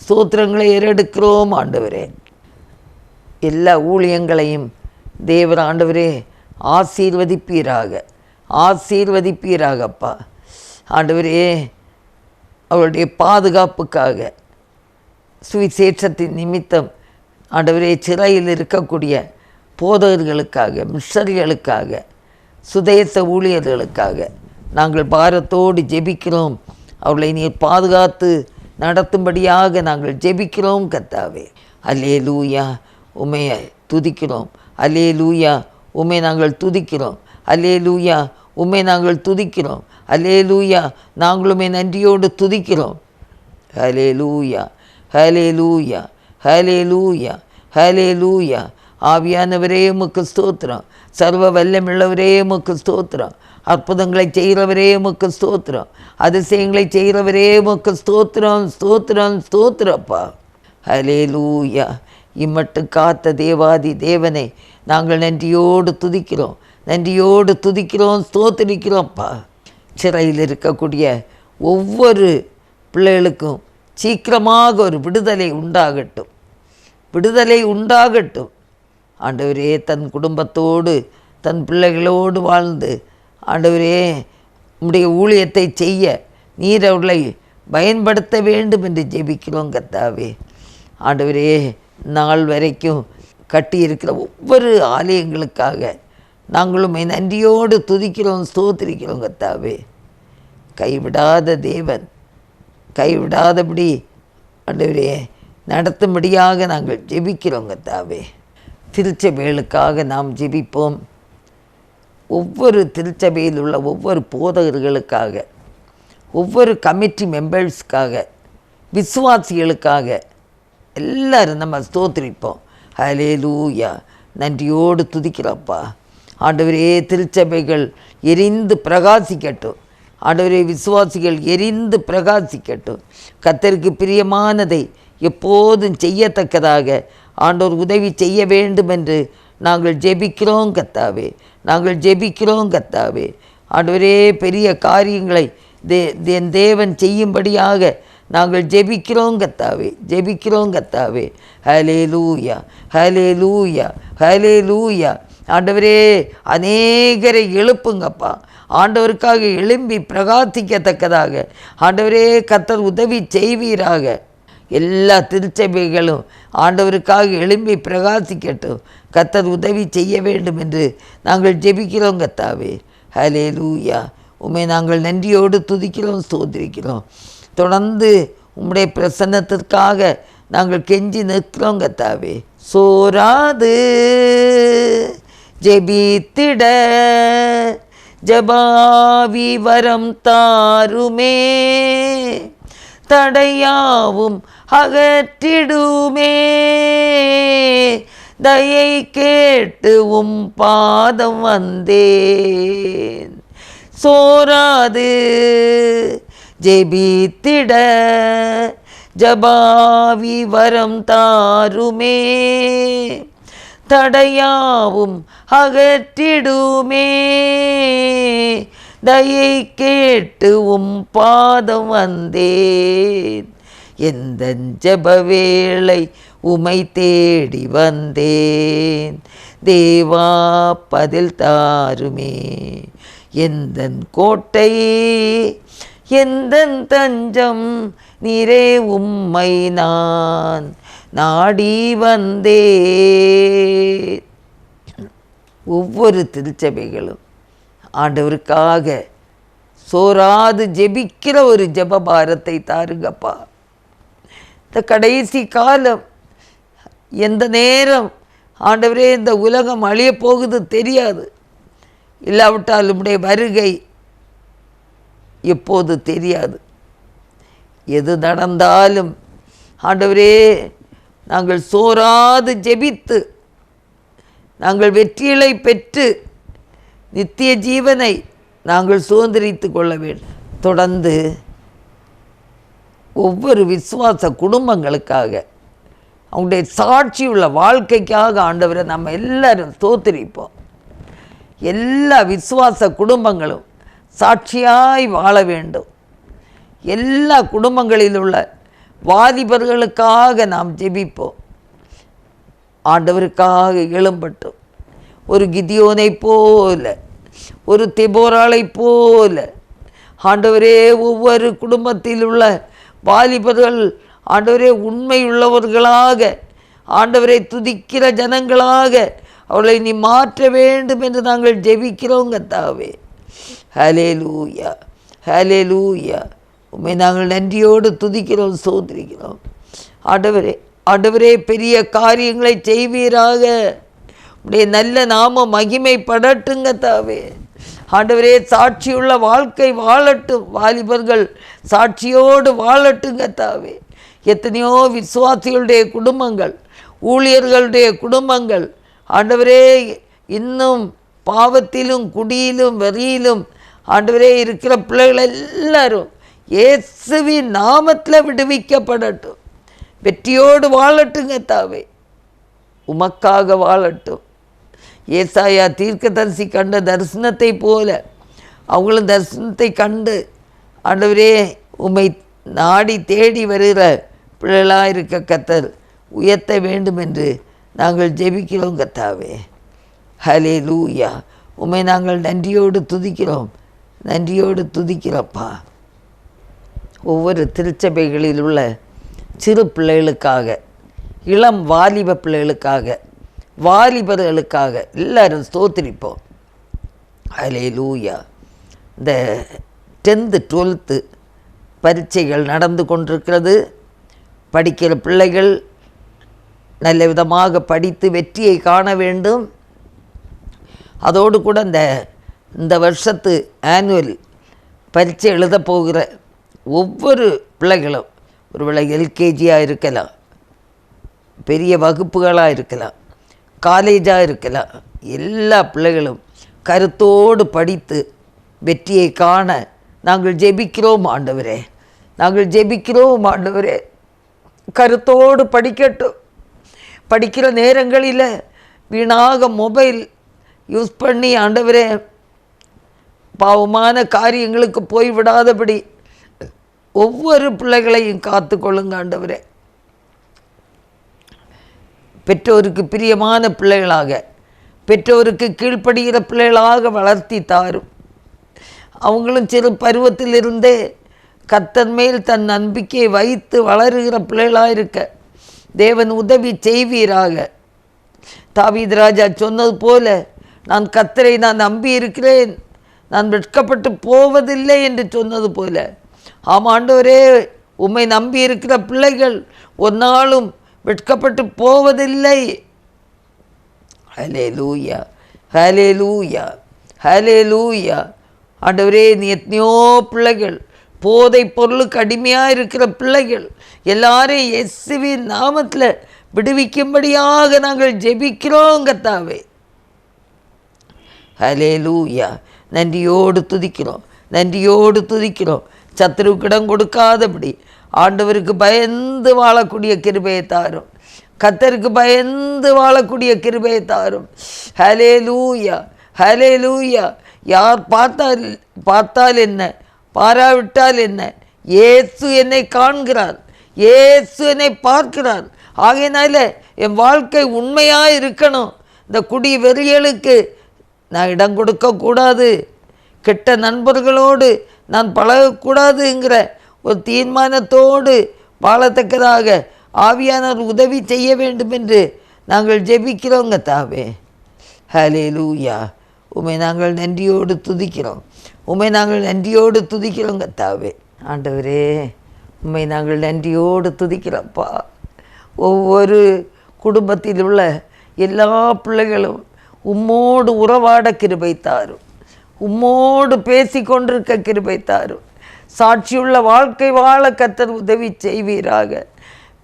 ஸ்தோத்திரங்களை ஏறெடுக்கிறோம். ஆண்டவரே, எல்லா ஊழியங்களையும் தேவர் ஆண்டவரே ஆசீர்வதிப்பீராகப்பா. ஆண்டவரே, அவருடைய பாதுகாப்புக்காக, சுவிசேஷத்தின் நிமித்தம் ஆண்டவரே சிறையில் இருக்கக்கூடிய போதகர்களுக்காக, மிஷனரிகளுக்காக, சுதேச ஊழியர்களுக்காக நாங்கள் பாரத்தோடு ஜெபிக்கிறோம். அவர்களை நீர் பாதுகாத்து நடத்தும்படியாக நாங்கள் ஜெபிக்கிறோம் கர்த்தாவே. அல்லேலூயா. உம்மை துதிக்கிறோம். அல்லேலூயா. உம்மை நாங்கள் துதிக்கிறோம். அல்லேலூயா. உம்மை நாங்கள் துதிக்கிறோம். அல்லேலூயா. நாங்களுமே நன்றியோடு துதிக்கிறோம். ஹல்லேலூயா, ஹல்லேலூயா, ஹல்லேலூயா, ஹல்லேலூயா. ஆவியானவரே உமக்கு ஸ்தோத்திரம். சர்வ வல்லமையுள்ளவரே உமக்கு ஸ்தோத்திரம். அற்புதங்களை செய்கிறவரே உமக்கு ஸ்தோத்திரம். அதிசயங்களை செய்கிறவரே உமக்கு ஸ்தோத்திரம், ஸ்தோத்திரம், ஸ்தோத்திரப்பா. ஹல்லேலூயா. இம்மட்டு காத்த தேவாதி தேவனை நாங்கள் நன்றியோடு துதிக்கிறோம், ஸ்தோத்திரிக்கிறோம்ப்பா. சிறையில் இருக்கக்கூடிய ஒவ்வொரு பிள்ளைகளுக்கும் சீக்கிரமாக ஒரு விடுதலை உண்டாகட்டும். ஆண்டவரே, தன் குடும்பத்தோடு தன் பிள்ளைகளோடு வாழ்ந்து ஆண்டவரே உம்முடைய ஊழியத்தை செய்ய நீர் அவர்களை பயன்படுத்த வேண்டும் என்று ஜெபிக்கிறோம் கர்த்தாவே. ஆண்டவரே, நாள் வரைக்கும் கட்டியிருக்கிற ஒவ்வொரு ஆலயங்களுக்காக நாங்களும் நன்றியோடு துதிக்கிறோம், ஸ்தோத்திரிக்கிறோம் கர்த்தாவே. கைவிடாத தேவன், கைவிடாதபடி ஆண்டவரே நடத்தும்படியாக நாங்கள் ஜெபிக்கிறோம் கர்த்தாவே. திருச்சபைகளுக்காக நாம் ஜெபிப்போம். ஒவ்வொரு திருச்சபையில் உள்ள ஒவ்வொரு போதகர்களுக்காக, ஒவ்வொரு கமிட்டி மெம்பர்ஸ்க்காக, விசுவாசிகளுக்காக எல்லாரும் நம்ம ஸ்தோத்திரிப்போம். ஹல்லேலூயா. நன்றியோடு துதிக்கிறப்பா. ஆண்டவரே, திருச்சபைகள் எரிந்து பிரகாசிக்கட்டும். ஆண்டவரே, விசுவாசிகள் எரிந்து பிரகாசிக்கட்டும். கர்த்தருக்கு பிரியமானதை எப்போதும் செய்யத்தக்கதாக ஆண்டவர் உதவி செய்ய வேண்டும் என்று நாங்கள் ஜெபிக்கிறோம் கர்த்தாவே. ஆண்டவரே, பெரிய காரியங்களை என் தேவன் செய்யும்படியாக நாங்கள் ஜெபிக்கிறோம் கர்த்தாவே, ஜெபிக்கிறோம் கர்த்தாவே. ஹல்லேலூயா, ஹல்லேலூயா, ஹல்லேலூயா. ஆண்டவரே, அநேகரை எழுப்புங்கப்பா. ஆண்டவருக்காக எழும்பி பிரகாசிக்கத்தக்கதாக ஆண்டவரே கர்த்தர் உதவி செய்வீராக. எல்லா திருச்சபைகளும் ஆண்டவருக்காக எழும்பி பிரகாசிக்கட்டும். கர்த்தர் உதவி செய்ய வேண்டும் என்று நாங்கள் ஜெபிக்கிறோம் கர்த்தாவே. ஹல்லேலூயா. உம்மை நாங்கள் நன்றியோடு துதிக்கிறோம், ஸ்தோத்திரிக்கிறோம். தொடர்ந்து உம்முடைய பிரசன்னத்திற்காக நாங்கள் கெஞ்சி நிற்கிறோம் கர்த்தாவே. சோராது ஜெபித்திட ஜபாவி வரம் தாருமே, தடையாவும் அகற்றிடுமே, தயை கேட்டு உம் பாதம் வந்தேன். சோராது ஜெபித்திட ஜபாவி வரம் தாருமே, தடையாவும் அகற்றிடுமே, தயை கேட்டு உம் பாதம் வந்தேன். எந்த ஜெப வேளை உமை தேடி வந்தேன், தேவா பதில் தாருமே. எந்தன் கோட்டை எந்தன் தஞ்சம் நீரே, உம்மை நான் நாடி வந்தேன். ஒவ்வொரு திருச்சபைகளும் ஆண்டவருக்காக சோராது ஜெபிக்கிற ஒரு ஜெபபாரத்தை தாருங்கப்பா. இந்த கடைசி காலம், எந்த நேரம் ஆண்டவரே இந்த உலகம் அழிய போகுது தெரியாது. இல்லாவிட்டால் உம்முடைய வருகை எப்போது தெரியாது. எது நடந்தாலும் ஆண்டவரே நாங்கள் சோராது ஜெபித்து நாங்கள் வெற்றிகளை பெற்று நித்திய ஜீவனை நாங்கள் சுதந்திரித்து கொள்ள வேண்டும். தொடர்ந்து ஒவ்வொரு விசுவாச குடும்பங்களுக்காக, அவங்களுடைய சாட்சியுள்ள வாழ்க்கைக்காக ஆண்டவரை நம்ம எல்லாரும் ஸ்தோத்திரிப்போம். எல்லா விசுவாச குடும்பங்களும் சாட்சியாய் வாழ வேண்டும். எல்லா குடும்பங்களில் உள்ள வாலிபர்களுக்காக நாம் ஜெபிப்போம். ஆண்டவருக்காக எழும்பட்டும். ஒரு கிதியோனை போல, ஒரு தெபோராளை போல ஆண்டவரே ஒவ்வொரு குடும்பத்தில் உள்ள வாலிபர்கள் ஆண்டவரே உண்மையுள்ளவர்களாக, ஆண்டவரை துதிக்கிற ஜனங்களாக அவளை நீ மாற்ற வேண்டும் என்று நாங்கள் ஜெபிக்கிறோம் கர்த்தாவே. ஹல்லேலூயா, ஹல்லேலூயா. உம்மை நாங்கள் நன்றியோடு துதிக்கிறோம், ஸ்தோத்திரிக்கிறோம். ஆண்டவரே, ஆண்டவரே பெரிய காரியங்களை செய்வீராக. உடைய நல்ல நாம மகிமைப்படட்டுங்க தாவே. ஆண்டவரே சாட்சியுள்ள வாழ்க்கை வாழட்டும், வாலிபர்கள் சாட்சியோடு வாழட்டுங்க தாவே. எத்தனையோ விசுவாசிகளுடைய குடும்பங்கள், ஊழியர்களுடைய குடும்பங்கள் ஆண்டவரே இன்னும் பாவத்திலும் குடியிலும் வெறியிலும் ஆண்டவரே இருக்கிற பிள்ளைகள் எல்லாரும் இயேசுவின் நாமத்தில் விடுவிக்கப்படட்டும். வெற்றியோடு வாழட்டுங்க தாவே, உமக்காக வாழட்டும். ஏசாயா தீர்க்கதரிசி கண்ட தரிசனத்தை போல அவங்களும் தரிசனத்தை கண்டு ஆண்டவரே உம்மை நாடி தேடி வருகிற பிள்ளைகளாக இருக்க கர்த்தர் உயர்த்த வேண்டும் என்று நாங்கள் ஜெபிக்கிறோம் கர்த்தாவே. ஹல்லேலூயா. உம்மை நாங்கள் நன்றியோடு துதிக்கிறோம், நன்றியோடு துதிக்கிறோப்பா. ஒவ்வொரு திருச்சபைகளில் உள்ள சிறு பிள்ளைகளுக்காக, இளம் வாலிப பிள்ளைகளுக்காக, வாலிபர்களுக்காக எல்லாரும் ஸ்தோத்திரிப்போம். ஹல்லேலூயா. இந்த 10th 12th பரீட்சைகள் நடந்து கொண்டிருக்கிறது. படிக்கிற பிள்ளைகள் நல்ல விதமாக படித்து வெற்றியை காண வேண்டும். அதோடு கூட இந்த வருஷத்து ஆனுவல் பரீட்சை எழுத போகிற ஒவ்வொரு பிள்ளைகளும், ஒருவேளை எல்கேஜியாக இருக்கலாம், பெரிய வகுப்புகளாக இருக்கலாம், காலேஜாக இருக்கலாம், எல்லா பிள்ளைகளும் கருத்தோடு படித்து வெற்றியை காண நாங்கள் ஜெபிக்கிறோம் ஆண்டவரே, நாங்கள் ஜெபிக்கிறோம் ஆண்டவரே. கருத்தோடு படிக்கட்டும். படிக்கிற நேரங்களில் வீணாக மொபைல் யூஸ் பண்ணி ஆண்டவரே பாவமான காரியங்களுக்கு போய்விடாதபடி ஒவ்வொரு பிள்ளைகளையும் காத்து கொள்ளுங்க ஆண்டவரே. பெற்றோருக்கு பிரியமான பிள்ளைகளாக, பெற்றோருக்கு கீழ்ப்படுகிற பிள்ளைகளாக வளர்த்தி தாரும். அவங்களும் சிறு பருவத்திலிருந்தே கர்த்தர் மேல் தன் நம்பிக்கையை வைத்து வளருகிற பிள்ளைகளாக இருக்க தேவன் உதவி செய்வீராக. தாவீது ராஜா சொன்னது போல, நான் கர்த்தரை நம்பி இருக்கிறேன், நான் வெட்கப்பட்டு போவதில்லை என்று சொன்னது போல, ஆமாண்டவரே, உம்மை நம்பி இருக்கிற பிள்ளைகள் ஒரு நாளும் வெட்கப்பட்டு போவதில்லை. ஹல்லேலூயா, ஹல்லேலூயா, ஹல்லேலூயா. ஆண்டவரே, நீ எத்தனையோ பிள்ளைகள், போதை பொருளுக்கு அடிமையாக இருக்கிற பிள்ளைகள் எல்லாரையும் இயேசுவின் நாமத்தில் விடுவிக்கும்படியாக நாங்கள் ஜெபிக்கிறோம் கர்த்தாவே. ஹல்லேலூயா. நன்றியோடு துதிக்கிறோம், நன்றியோடு துதிக்கிறோம். சத்துருக்கிடம் கொடுக்காதபடி ஆண்டவருக்கு பயந்து வாழக்கூடிய கிருபையை தாரும். கர்த்தருக்கு பயந்து வாழக்கூடிய கிருபையை தாரும். ஹல்லேலூயா, ஹல்லேலூயா. யார் பார்த்தால் என்ன, பாராவிட்டால் என்ன, இயேசு என்னை காண்கிறார், இயேசு என்னை பார்க்கிறார். ஆகையினால என் வாழ்க்கை உண்மையாக இருக்கணும். இந்த குடி வெறியலுக்கு நான் இடம் கொடுக்கக்கூடாது, கெட்ட நண்பர்களோடு நான் பழகக்கூடாதுங்கிற ஒரு தீர்மானத்தோடு வாழத்தக்கதாக ஆவியானவர் உதவி செய்ய வேண்டும் என்று நாங்கள் ஜெபிக்கிறோங்க தாவே. ஹல்லேலூயா. உம்மை நாங்கள் நன்றியோடு துதிக்கிறோம், உம்மை நாங்கள் நன்றியோடு துதிக்கிறோங்க தாவே. ஆண்டவரே, உம்மை நாங்கள் நன்றியோடு துதிக்கிறோம்ப்பா. ஒவ்வொரு குடும்பத்தில் உள்ள எல்லா பிள்ளைகளும் உம்மோடு உறவாட கிருபை தாரும், உம்மோடு பேசி கொண்டிருக்க கிருபை தாரும். சாட்சியுள்ள வாழ்க்கை வாழ கர்த்தர் உதவி செய்வீராக.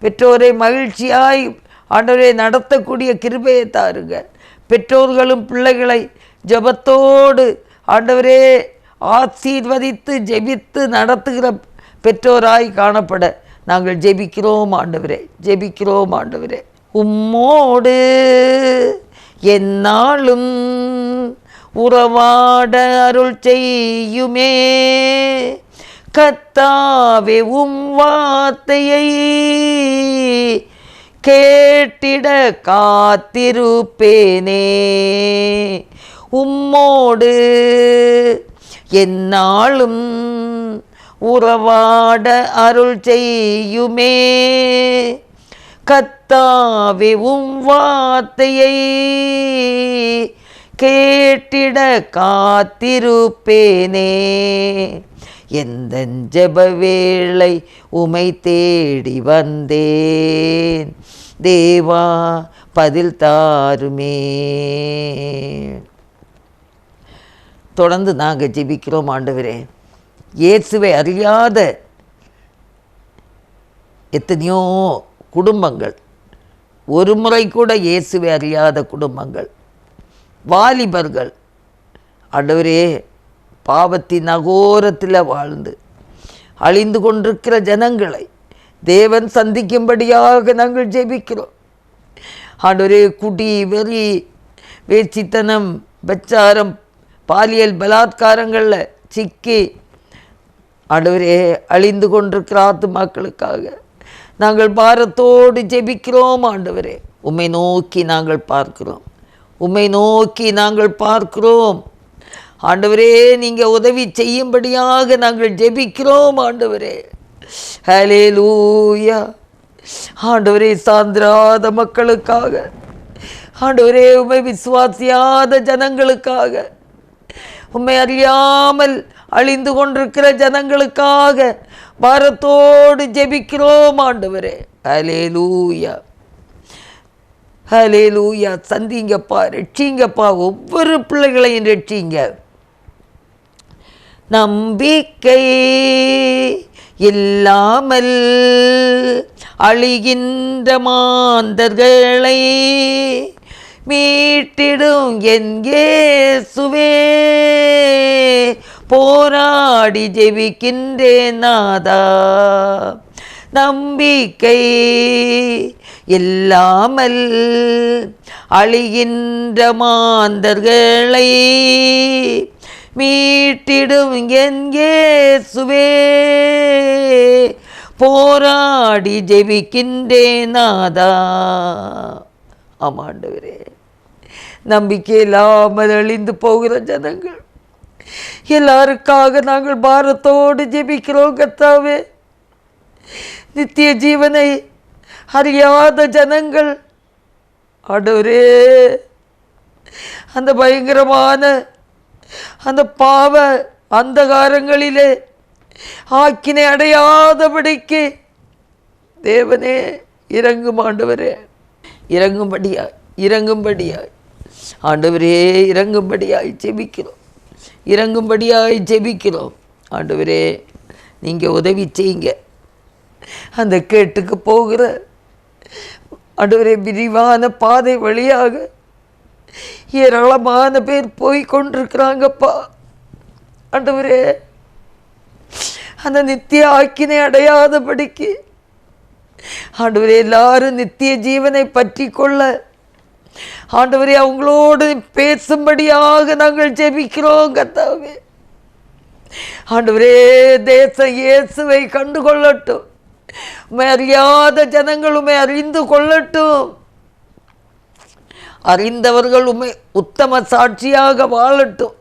பெற்றோரை மகிழ்ச்சியாய் ஆண்டவரை நடத்தக்கூடிய கிருபையை தாருங்க. பெற்றோர்களும் பிள்ளைகளை ஜெபத்தோடு ஆண்டவரே ஆசீர்வதித்து ஜெபித்து நடத்துகிற பெற்றோராய் காணப்பட நாங்கள் ஜெபிக்கிறோம் ஆண்டவரே, ஜெபிக்கிறோம் ஆண்டவரே. உம்மோடு என்னாலும் உறவாட அருள் செய்யுமே கர்த்தாவே, உம் வார்த்தையை கேட்டிட காத்திருப்பேனே. உம்மோடு என்னாலும் உறவாட அருள் செய்யுமே கர்த்தாவே, உம் வார்த்தையை கேட்டிட காத்திருப்பேனே. எந்த ஜெப வேளை உமை தேடி வந்தேன், தேவா பதில் தாருமே. தொடர்ந்து நாங்கள் ஜெபிக்கிறோம் ஆண்டவரே. இயேசுவை அறியாத எத்தனையோ குடும்பங்கள், ஒரு முறை கூட இயேசுவை அறியாத குடும்பங்கள், வாலிபர்கள் ஆண்டவரே பாவத்தின் அகோரத்தில் வாழ்ந்து அழிந்து கொண்டிருக்கிற ஜனங்களை தேவன் சந்திக்கும்படியாக நாங்கள் ஜெபிக்கிறோம் ஆண்டவரே. குடி வெறி, வேச்சித்தனம், பச்சாரம், பாலியல் பலாத்காரங்களில் சிக்கி ஆண்டவரே அழிந்து கொண்டிருக்கிற ஆத்துமாக்களுக்காக நாங்கள் பாரத்தோடு ஜெபிக்கிறோம் ஆண்டவரே. உம்மை நோக்கி நாங்கள் பார்க்கிறோம், உம்மை நோக்கி நாங்கள் பார்க்கிறோம் ஆண்டவரே. நீங்கள் உதவி செய்யும்படியாக நாங்கள் ஜெபிக்கிறோம் ஆண்டவரே. ஹல்லேலூயா. ஆண்டவரே, சாந்திராத மக்களுக்காக ஆண்டவரே, உம்மை விசுவாசியாத ஜனங்களுக்காக, உம்மை அறியாமல் அழிந்து கொண்டிருக்கிற ஜனங்களுக்காக பாரத்தோடு ஜெபிக்கிறோம் ஆண்டவரே. ஹல்லேலூயா, ஹல்லேலூயா. சந்திங்கப்பா, ரட்சிங்கப்பா, ஒவ்வொரு பிள்ளைகளையும் ரட்சிங்க. நம்பிக்கை இல்லாமல் அழிகின்ற மாந்தர்களை மீட்டிடும் என் இயேசுவே, போராடி ஜெபிக்கின்றேன் நாதா. நம்பிக்கை இல்லாமல் அழிகின்ற மாந்தர்களை மீட்டிடும் என் இயேசுவே. போராடி ஜெபிக்கின்றேன் நாதா. ஆமாண்டவரே, நம்பிக்கை இல்லாமல் அழிந்து போகிற ஜனங்கள் எல்லாருக்காக நாங்கள் பாரத்தோடு ஜெபிக்கிறோம் கர்த்தாவே. நித்திய ஜீவனை அறியாத ஜனங்கள் ஆண்டவரே, அந்த பயங்கரமான அந்த பாவ அந்தகாரங்களிலே ஆக்கினை அடையாதபடிக்கு தேவனே இறங்கும் ஆண்டவரே, இறங்கும்படியாய் ஆண்டவரே, இறங்கும்படியாய் ஜெபிக்கிறோம் ஆண்டவரே. நீங்கள் உதவி செய்யுங்க. அந்த கேட்டுக்கு போகிற ஆண்டவரே விரிவான பாதை வழியாக ஏராளமான பேர் போய் கொண்டிருக்கிறாங்கப்பா ஆண்டவரே. அந்த நித்திய ஆக்கினை அடையாதபடிக்கு ஆண்டவரே எல்லாரும் நித்திய ஜீவனை பற்றி கொள்ள ஆண்டவரே அவங்களோடு பேசும்படியாக நாங்கள் ஜெபிக்கிறோம் கர்த்தாவே. ஆண்டவரே, தேசம் இயேசுவை கண்டு கொள்ளட்டும். உம்மை அறியாத ஜனங்கள் உம்மை அறிந்து கொள்ளட்டும். அறிந்தவர்கள் உம்மை உத்தம சாட்சியாக வாழட்டும்.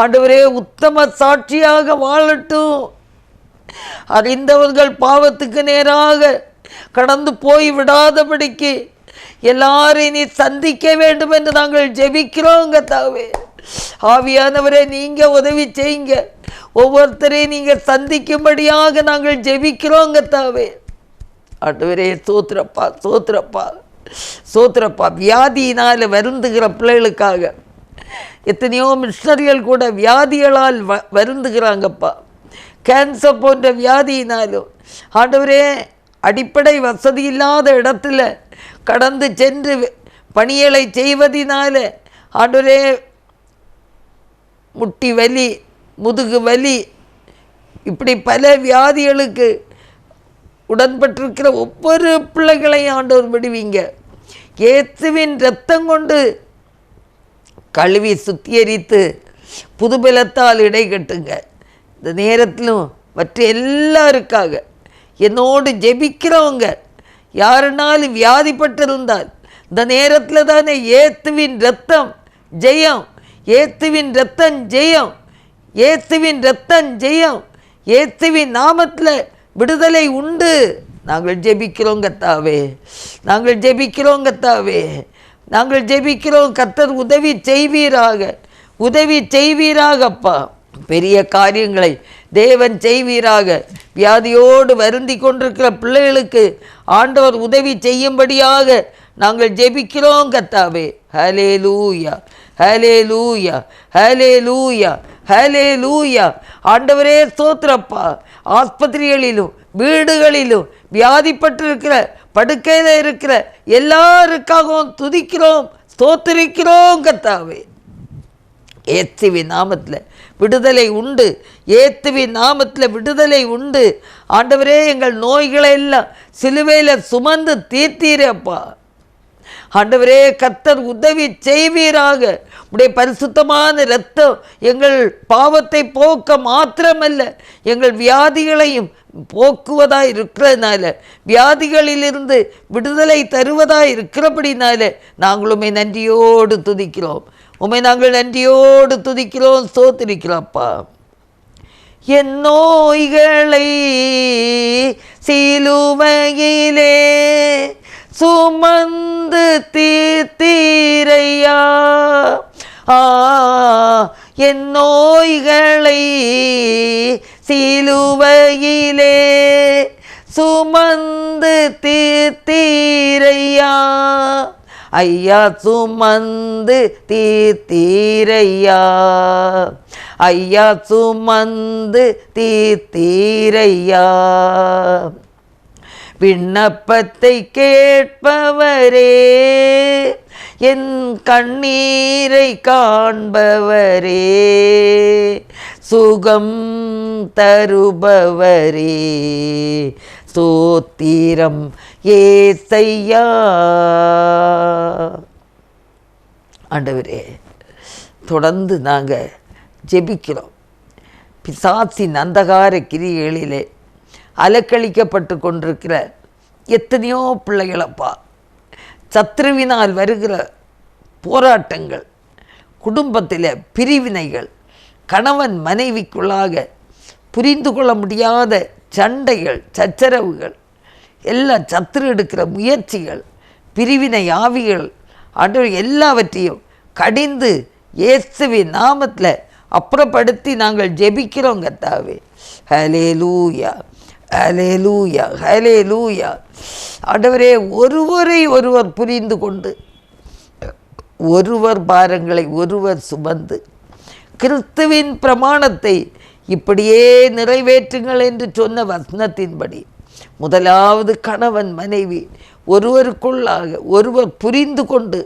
ஆண்டவரே, உத்தம சாட்சியாக வாழட்டும். அறிந்தவர்கள் பாவத்துக்கு நேராக கடந்து போய் விடாதபடிக்கு எல்லாரையும் நீ சந்திக்க வேண்டும் என்று நாங்கள் ஜெபிக்கிறோம் கர்த்தாவே. ஆவியானவரே, நீங்கள் உதவி செய்யுங்க. ஒவ்வொருத்தரையும் நீங்கள் சந்திக்கும்படியாக நாங்கள் ஜெபிக்கிறோம் கர்த்தாவே. ஆண்டவரே, சோத்திரப்பா. வியாதியினால் வருந்துகிற பிள்ளைகளுக்காக எத்தனையோ மிஷனரிகள் கூட வியாதிகளால் வருந்துகிறாங்கப்பா. கேன்சர் போன்ற வியாதியினாலும் ஆண்டவரே, அடிப்படை வசதி இல்லாத இடத்துல கடந்து சென்று பணிகளை செய்வதினால ஆண்டவரே முட்டி வலி, முதுகு வலி, இப்படி பல வியாதிகளுக்கு உடன்பட்டிருக்கிற ஒவ்வொரு பிள்ளைகளையும் ஆண்டவர் விடுவீங்க. இயேசுவின் இரத்தம் கொண்டு கழுவி சுத்திகரித்து புதுபலத்தால் இடை கட்டுங்க. இந்த நேரத்திலும் மற்ற எல்லாருக்காக என்னோடு ஜெபிக்கிறவங்க யாருனாலும் வியாதிப்பட்டிருந்தால் இந்த நேரத்தில் தானே இயேசுவின் இரத்தம் ஜெயம், இயேசுவின் இரத்தம் ஜெயம், இயேசுவின் இரத்தம் ஜெயம், இயேசுவின் நாமத்தில் விடுதலை உண்டு. நாங்கள் ஜெபிக்கிறோம் கர்த்தாவே, நாங்கள் ஜெபிக்கிறோம் கர்த்தாவே, நாங்கள் ஜெபிக்கிறோம். கர்த்தர் உதவி செய்வீராகப்பா. பெரிய காரியங்களை தேவன் செய்வீராக. வியாதியோடு வருந்தி கொண்டிருக்கிற பிள்ளைகளுக்கு ஆண்டவர் உதவி செய்யும்படியாக நாங்கள் ஜெபிக்கிறோம் கர்த்தாவே. ஹல்லேலூயா, ஹல்லேலூயா, ஹல்லேலூயா, ஹல்லேலூயா. ஆண்டவரே ஸ்தோத்திரப்பா. ஆஸ்பத்திரிகளிலும் வீடுகளிலும் வியாதிப்பட்டிருக்கிற படுக்கையில் இருக்கிற எல்லாருக்காகவும் துதிக்கிறோம், ஸ்தோத்திரிக்கிறோம் கர்த்தாவே. இயேசுவின் நாமத்தில் விடுதலை உண்டு, இயேசுவின் நாமத்தில் விடுதலை உண்டு. ஆண்டவரே, எங்கள் நோய்களை எல்லாம் சிலுவையில் சுமந்து தீர்த்தீரப்பா. ஆண்டவரே, கர்த்தர் உதவி செய்வீராக. உடைய பரிசுத்தமான இரத்தம் எங்கள் பாவத்தை போக்க மாத்திரமல்ல, எங்கள் வியாதிகளையும் போக்குவதாய் இருக்கிறதுனால, வியாதிகளிலிருந்து விடுதலை தருவதாய் இருக்கிறபடினால நாங்கள் உம்மை நன்றியோடு துதிக்கிறோம், உம்மை நாங்கள் நன்றியோடு துதிக்கிறோம், ஸ்தோத்திரிக்கிறோம்ப்பா. என் நோய்களை சிலுவையிலே சுமந்து தீர்த்தீரையா. என் நோய்களை சிலுவையிலே சுமந்து தீர்த்தீரையா. ஐயா சுமந்து தீர்த்தீரையா, ஐயா சுமந்து தீர்த்தீரையா. விண்ணப்பத்தை கேட்பவரே, என் கண்ணீரை காண்பவரே, சுகம் தருபவரே, ஸ்தோத்திரம் ஏசையா. ஆண்டவரே, தொடர்ந்து நாங்கள் ஜெபிக்கிறோம். பிசாசின் அந்தகார கிரியைகளிலே அலக்களிக்கப்பட்டு கொண்டிருக்கிற எத்தனையோ பிள்ளைகளப்பா, சத்ருவினால் வருகிற போராட்டங்கள், குடும்பத்தில் பிரிவினைகள், கணவன் மனைவிக்குள்ளாக புரிந்து கொள்ள முடியாத சண்டைகள், சச்சரவுகள், எல்லாம் சத்துரு எடுக்கிற முயற்சிகள், பிரிவினை ஆவிகள், எல்லாவற்றையும் கடிந்து இயேசுவின் நாமத்தில் அப்புறப்படுத்தி நாங்கள் ஜெபிக்கிறோம் கர்த்தாவே. ஹல்லேலூயா, ஹல்லேலூயா, ஹல்லேலூயா. ஆண்டவரே, ஒருவரை ஒருவர் புரிந்து கொண்டு ஒருவர் பாரங்களை ஒருவர் சுமந்து கிறிஸ்துவின் பிரமாணத்தை இப்படியே நிறைவேற்றுங்கள் என்று சொன்ன வசனத்தின்படி முதலாவது கணவன் மனைவி ஒருவருக்குள்ளாக ஒருவர் புரிந்து கொண்டு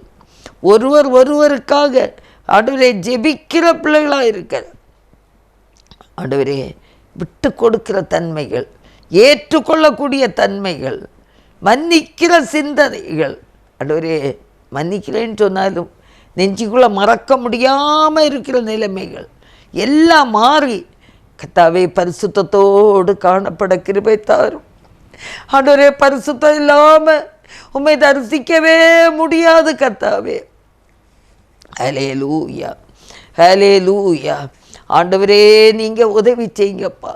ஒருவர் ஒருவருக்காக ஆண்டவரே ஜெபிக்கிற பிள்ளைகளாக இருக்கிற ஆண்டவரே, விட்டு கொடுக்கிற தன்மைகள், ஏற்றுக்கொள்ளக்கூடிய தன்மைகள், மன்னிக்கிற சிந்தனைகள், ஆண்டவரே மன்னிக்கிறேன்னு சொன்னாலும் நெஞ்சுக்குள்ளே மறக்க முடியாமல் இருக்கிற நிலைமைகள் எல்லாம் மாறி கர்த்தாவே பரிசுத்தத்தோடு காணப்பட கிருபை தாரும். ஆண்டவரே, பரிசுத்தம் இல்லாமல் உம்மை தரிசிக்கவே முடியாது கர்த்தாவே. ஹல்லேலூயா, ஹல்லேலூயா. ஆண்டவரே, நீங்கள் உதவி செய்யுங்கப்பா,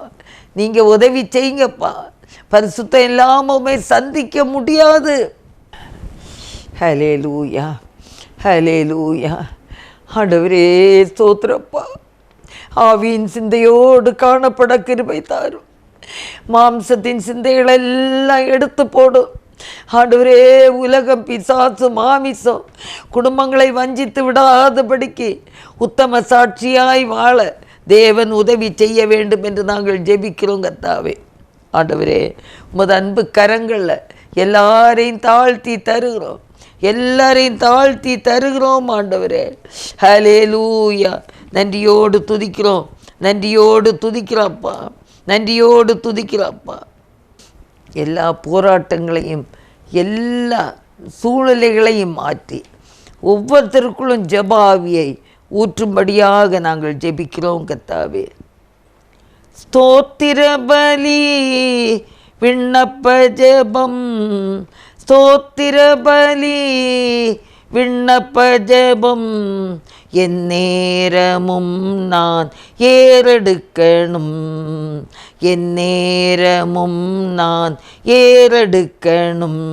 நீங்கள் உதவி செய்யுங்கப்பா. பரிசுத்தம் இல்லாமல் உம்மை சந்திக்க முடியாது. ஹல்லேலூயா, ஹல்லேலூயா. ஆண்டவரே ஸ்தோத்திரப்பா. ஆவியின் சிந்தையோடு காணப்பட கிருபை தாரும். மாம்சத்தின் சிந்தைகளெல்லாம் எடுத்து போடும். ஆண்டவரே, உலகம், பிசாசு, மாமிசம் குடும்பங்களை வஞ்சித்து விடாதபடிக்கு உத்தம சாட்சியாய் வாழ தேவன் உதவி செய்ய வேண்டும் என்று நாங்கள் ஜெபிக்கிறோம் கர்த்தாவே. ஆண்டவரே, உமது அன்பு கரங்களில் எல்லாரையும் தாழ்த்தி தருகிறோம், எல்லாரையும் தாழ்த்தி தருகிறோம் ஆண்டவரே. ஹல்லேலூயா. நன்றியோடு துதிக்கிறோம், நன்றியோடு துதிக்கிறாப்பா, நன்றியோடு துதிக்கிறாப்பா. எல்லா போராட்டங்களையும் எல்லா சூழ்நிலைகளையும் மாற்றி ஒவ்வொருத்தருக்குள்ளும் ஜெப ஆவியை ஊற்றும்படியாக நாங்கள் ஜெபிக்கிறோம் கர்த்தாவே. ஸ்தோத்திர பலி விண்ணப்ப ஜெபம், ஸ்தோத்திர பலி விண்ணப்ப ஜெபம், என் நேரமும் நான் ஏறெடுக்கணும், என் நேரமும் நான் ஏறெடுக்கணும்.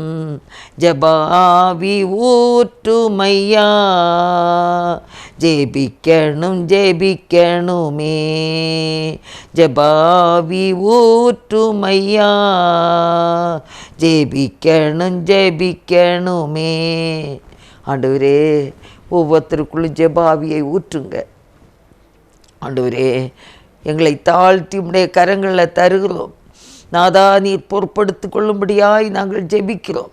ஜபாவி ஊற்றுமையா, ஜெபிக்கணும் ஜெபிக்கணுமே, ஜபாவி ஊற்றுமையா, ஜெபிக்கணும் ஜெபிக்கணுமே. ஆண்டவரே, ஒவ்வொருத்தருக்குள்ளும் ஜெபாவியை ஊற்றுங்க ஆண்டவரே. எங்களை தாழ்த்தி உடைய கரங்களில் தருகிறோம் நாதா. நீர் பொறுப்படுத்தி கொள்ளும்படியாய் நாங்கள் ஜெபிக்கிறோம்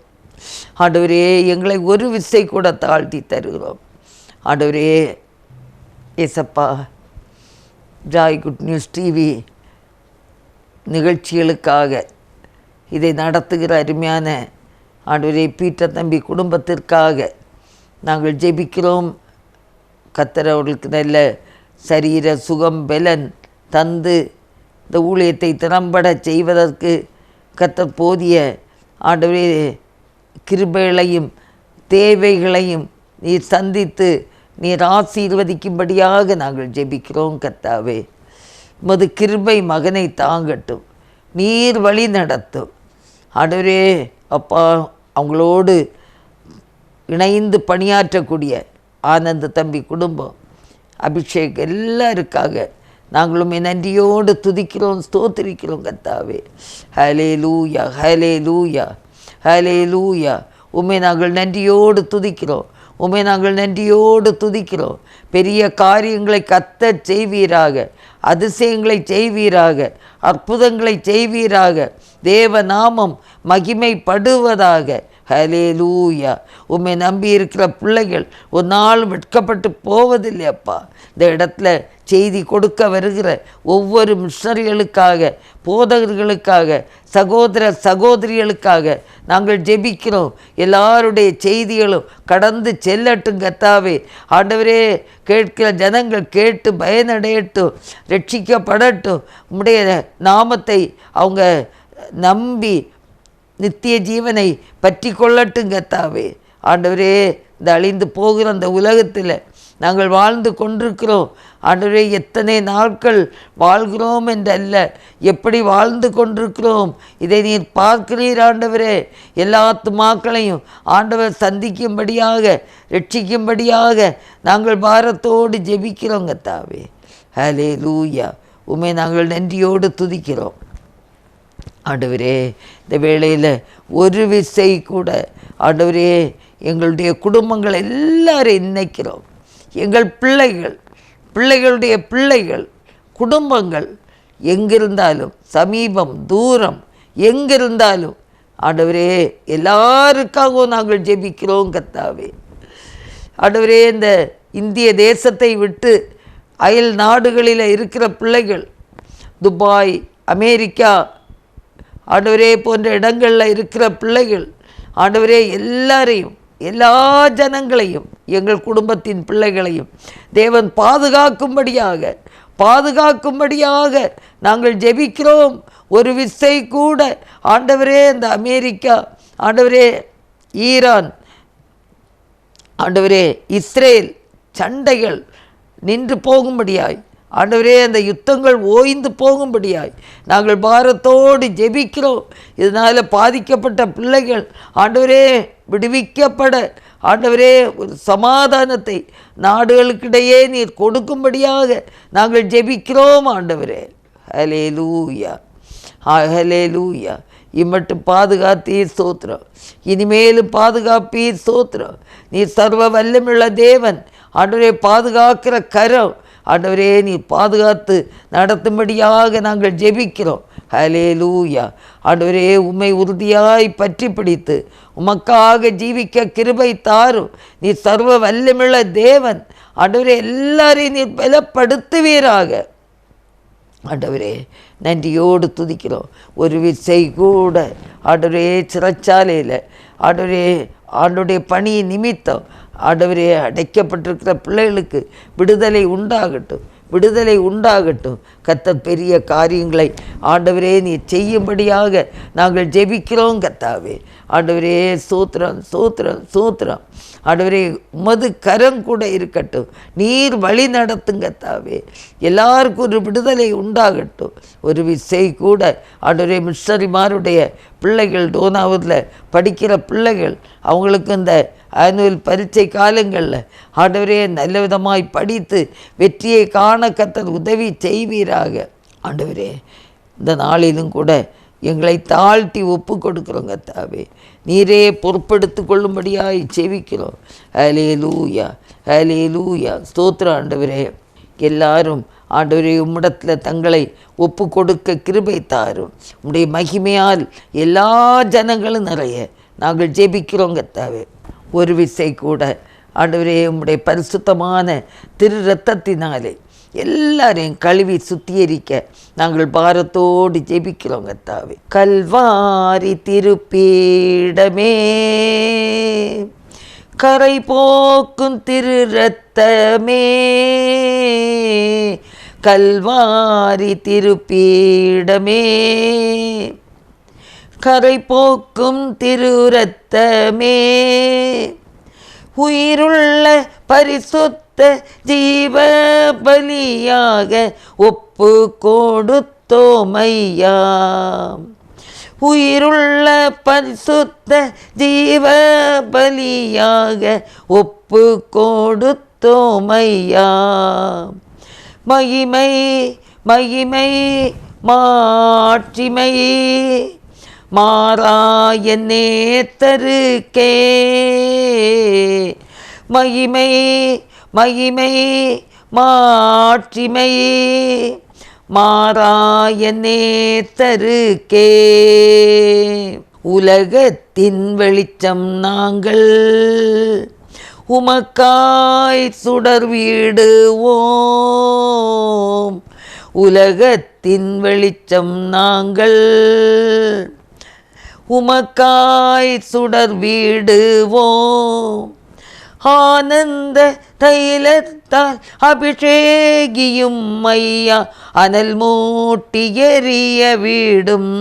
ஆண்டவரே. எங்களை ஒரு விசை கூட தாழ்த்தி தருகிறோம் ஆண்டவரே. ஏசப்பா, ஜாய் குட் நியூஸ் டிவி நிகழ்ச்சிகளுக்காக இதை நடத்துகிற அருமையான ஆண்டவரே பீட்டர் தம்பி குடும்பத்திற்காக நாங்கள் ஜெபிக்கிறோம். கர்த்தர் அவர்களுக்கு நல்ல சரீர சுகம் பலன் தந்து இந்த ஊழியத்தை திறம்பட செய்வதற்கு கர்த்தர் போதிய ஆண்டவரே கிருபைகளையும் தேவைகளையும் நீர் சந்தித்து நீர் ஆசீர்வதிக்கும்படியாக நாங்கள் ஜெபிக்கிறோம் கர்த்தாவே. உமது கிருபை மகனை தாங்கட்டும், நீர் வழி நடத்தும் ஆண்டவரே. அப்பா, அவங்களோடு இணைந்து பணியாற்றக்கூடிய ஆனந்த தம்பி குடும்பம், அபிஷேக் எல்லாருக்காக நாங்களும் நன்றியோடு துதிக்கிறோம், ஸ்தோத்திரிக்கிறோம் கர்த்தாவே. ஹல்லேலூயா, ஹல்லேலூயா, ஹல்லேலூயா. உம்மை நாங்கள் நன்றியோடு துதிக்கிறோம், உம்மை நாங்கள் நன்றியோடு துதிக்கிறோம். பெரிய காரியங்களை கர்த்தர் செய்வீராக, அதிசயங்களை செய்வீராக, அற்புதங்களை செய்வீராக. தேவ நாமம் மகிமைப்படுவதாக, ஹல்லேலூயா. உம்மை நம்பி இருக்கிற பிள்ளைகள் ஒரு நாள் வெட்கப்பட்டு போவதில்லை அப்பா. இந்த இடத்துல செய்தி கொடுக்க வருகிற ஒவ்வொரு மிஷனரிகளுக்காக, போதகர்களுக்காக, சகோதர சகோதரிகளுக்காக நாங்கள் ஜெபிக்கிறோம். எல்லாருடைய செய்திகளும் கடந்து செல்லட்டும் கர்த்தாவே. ஆண்டவரே, கேட்கிற ஜனங்கள் கேட்டு பயனடையட்டும், ரட்சிக்கப்படட்டும். உம்முடைய நாமத்தை அவங்க நம்பி நித்திய ஜீவனை பற்றி கொள்ளட்டும் கர்த்தாவே. ஆண்டவரே, இந்த அழிந்து போகிற அந்த உலகத்தில் நாங்கள் வாழ்ந்து கொண்டிருக்கிறோம். ஆண்டவரே, எத்தனை நாட்கள் வாழ்கிறோம் என்றல்ல, எப்படி வாழ்ந்து கொண்டிருக்கிறோம் இதை நீர் பார்க்கிறீர் ஆண்டவரே. எல்லா ஆத்துமாக்களையும் ஆண்டவர் சந்திக்கும்படியாக, ரட்சிக்கும்படியாக நாங்கள் பாரத்தோடு ஜெபிக்கிறோம் கர்த்தாவே. ஹல்லேலூயா. உம்மை நாங்கள் நன்றியோடு துதிக்கிறோம் ஆண்டவரே. இந்த வேளையில் ஒரு விசை கூட ஆண்டவரே எங்களுடைய குடும்பங்கள் எல்லாரையும் நினைக்கிறோம். எங்கள் பிள்ளைகளுடைய பிள்ளைகள், குடும்பங்கள் எங்கிருந்தாலும், சமீபம் தூரம் எங்கிருந்தாலும் ஆண்டவரே எல்லாருக்காகவும் நாங்கள் ஜெபிக்கிறோம் கர்த்தாவே. ஆண்டவரே, இந்த இந்திய தேசத்தை விட்டு அயல் நாடுகளில் இருக்கிற பிள்ளைகள், துபாய், அமெரிக்கா ஆண்டவரே போன்ற இடங்களில் இருக்கிற பிள்ளைகள் ஆண்டவரே எல்லாரையும், எல்லா ஜனங்களையும், எங்கள் குடும்பத்தின் பிள்ளைகளையும் தேவன் பாதுகாக்கும்படியாக நாங்கள் ஜெபிக்கிறோம். ஒரு விசை கூட ஆண்டவரே இந்த அமெரிக்கா, ஆண்டவரே ஈரான், ஆண்டவரே இஸ்ரேல் சண்டைகள் நின்று போகும்படியாய், ஆண்டவரே அந்த யுத்தங்கள் ஓய்ந்து போகும்படியாய் நாங்கள் பாரத்தோடு ஜெபிக்கிறோம். இதனால் பாதிக்கப்பட்ட பிள்ளைகள் ஆண்டவரே விடுவிக்கப்பட, ஆண்டவரே ஒரு சமாதானத்தை நாடுகளுக்கிடையே நீர் கொடுக்கும்படியாக நாங்கள் ஜெபிக்கிறோம் ஆண்டவரே. ஹல்லேலூயா, ஹல்லேலூயா. இம்மட்டும் பாதுகாத்தீர் ஸ்தோத்திரம், இனிமேலும் பாதுகாப்பீர் ஸ்தோத்திரம். நீர் சர்வ வல்லமுள்ள தேவன் ஆண்டவரே. பாதுகாக்கிற கரம் ஆண்டவரே நீர் பாதுகாத்து நடத்தும்படியாக நாங்கள் ஜெபிக்கிறோம். ஹல்லேலூயா. ஆண்டவரே, உம்மை உறுதியாய் பற்றி பிடித்து உமக்காக ஜீவிக்க கிருபை தாரும். நீர் சர்வ வல்லமுள்ள தேவன் ஆண்டவரே. எல்லாரையும் நீர் பலப்படுத்துவீராக ஆண்டவரே. நன்றியோடு துதிக்கிறோம். ஒரு விசை கூட ஆண்டவரே சிறைச்சாலையில் ஆண்டவரே ஆண்டோடைய பணி நிமித்தம் ஆண்டவரே அடைக்கப்பட்டிருக்கிற பிள்ளைகளுக்கு விடுதலை உண்டாகட்டும். கர்த்தர் பெரிய காரியங்களை ஆண்டவரே நீ செய்யும்படியாக நாங்கள் ஜெபிக்கிறோம் கர்த்தாவே. ஆண்டவரே சூத்திரம் ஆண்டவரே, உமது கரம் கூட இருக்கட்டும். நீர் வழி நடத்துங்க கர்த்தாவே. எல்லாருக்கும் ஒரு விடுதலை உண்டாகட்டும். ஒரு விசை கூட ஆண்டவரே மிஷனரிமாருடைய பிள்ளைகள், டோனாவூரில் படிக்கிற பிள்ளைகள், அவங்களுக்கு இந்த ஆனுவல் பரீட்சை காலங்களில் ஆண்டவரே நல்ல விதமாய் படித்து வெற்றியை காண கர்த்தர் உதவி செய்வீராக ஆண்டவரே. இந்த நாளிலும் கூட எங்களை தாழ்த்தி ஒப்பு கொடுக்குறோம் கர்த்தாவே. நீரே பொறுப்பெடுத்து கொள்ளும்படியாய் செவிக்கிறோம். ஹல்லேலூயா. ஸ்தோத்திரம் ஆண்டவரே. எல்லாரும் ஆண்டவரே உம்மிடத்தில் தங்களை ஒப்பு கொடுக்க கிருபை தாரும். உம்முடைய மகிமையால் எல்லா ஜனங்களும் நிறைய நாங்கள் ஜெபிக்கிறோம் கர்த்தாவே. ஒரு விசை கூட ஆண்டவரே உம்முடைய பரிசுத்தமான திரு இரத்தத்தினாலே எல்லாரையும் கழுவி சுத்திகரிக்க நாங்கள் பாரத்தோடு ஜெபிக்கிறோம் கர்த்தாவே. கல்வாரி திருப்பீடமே, கரை போக்கும் திரு இரத்தமே, கல்வாரி திருப்பீடமே, கரை போக்கும் திரு இரத்தமே, உயிருள்ள பரிசுத்த ஜீவ பலியாக ஒப்பு கொடுத்தோமையா. உயிருள்ள பரிசுத்த ஜீவ பலியாக ஒப்பு கொடுத்தோமையா. மகிமை மாட்சிமை மாறாய நேத்தருக்கே. மகிமை மாட்சிமை மாறாய நேத்தருக்கே. உலகத்தின் வெளிச்சம் நாங்கள், உமக்காய் சுடர் வீடுவோம். உலகத்தின் வெளிச்சம் நாங்கள், உமக்காய் சுடர் வீடுவோம். ஆனந்த தைலத்தால் அபிஷேகியும் ஐயா, அனல் மூட்டி எரிய வீடும்.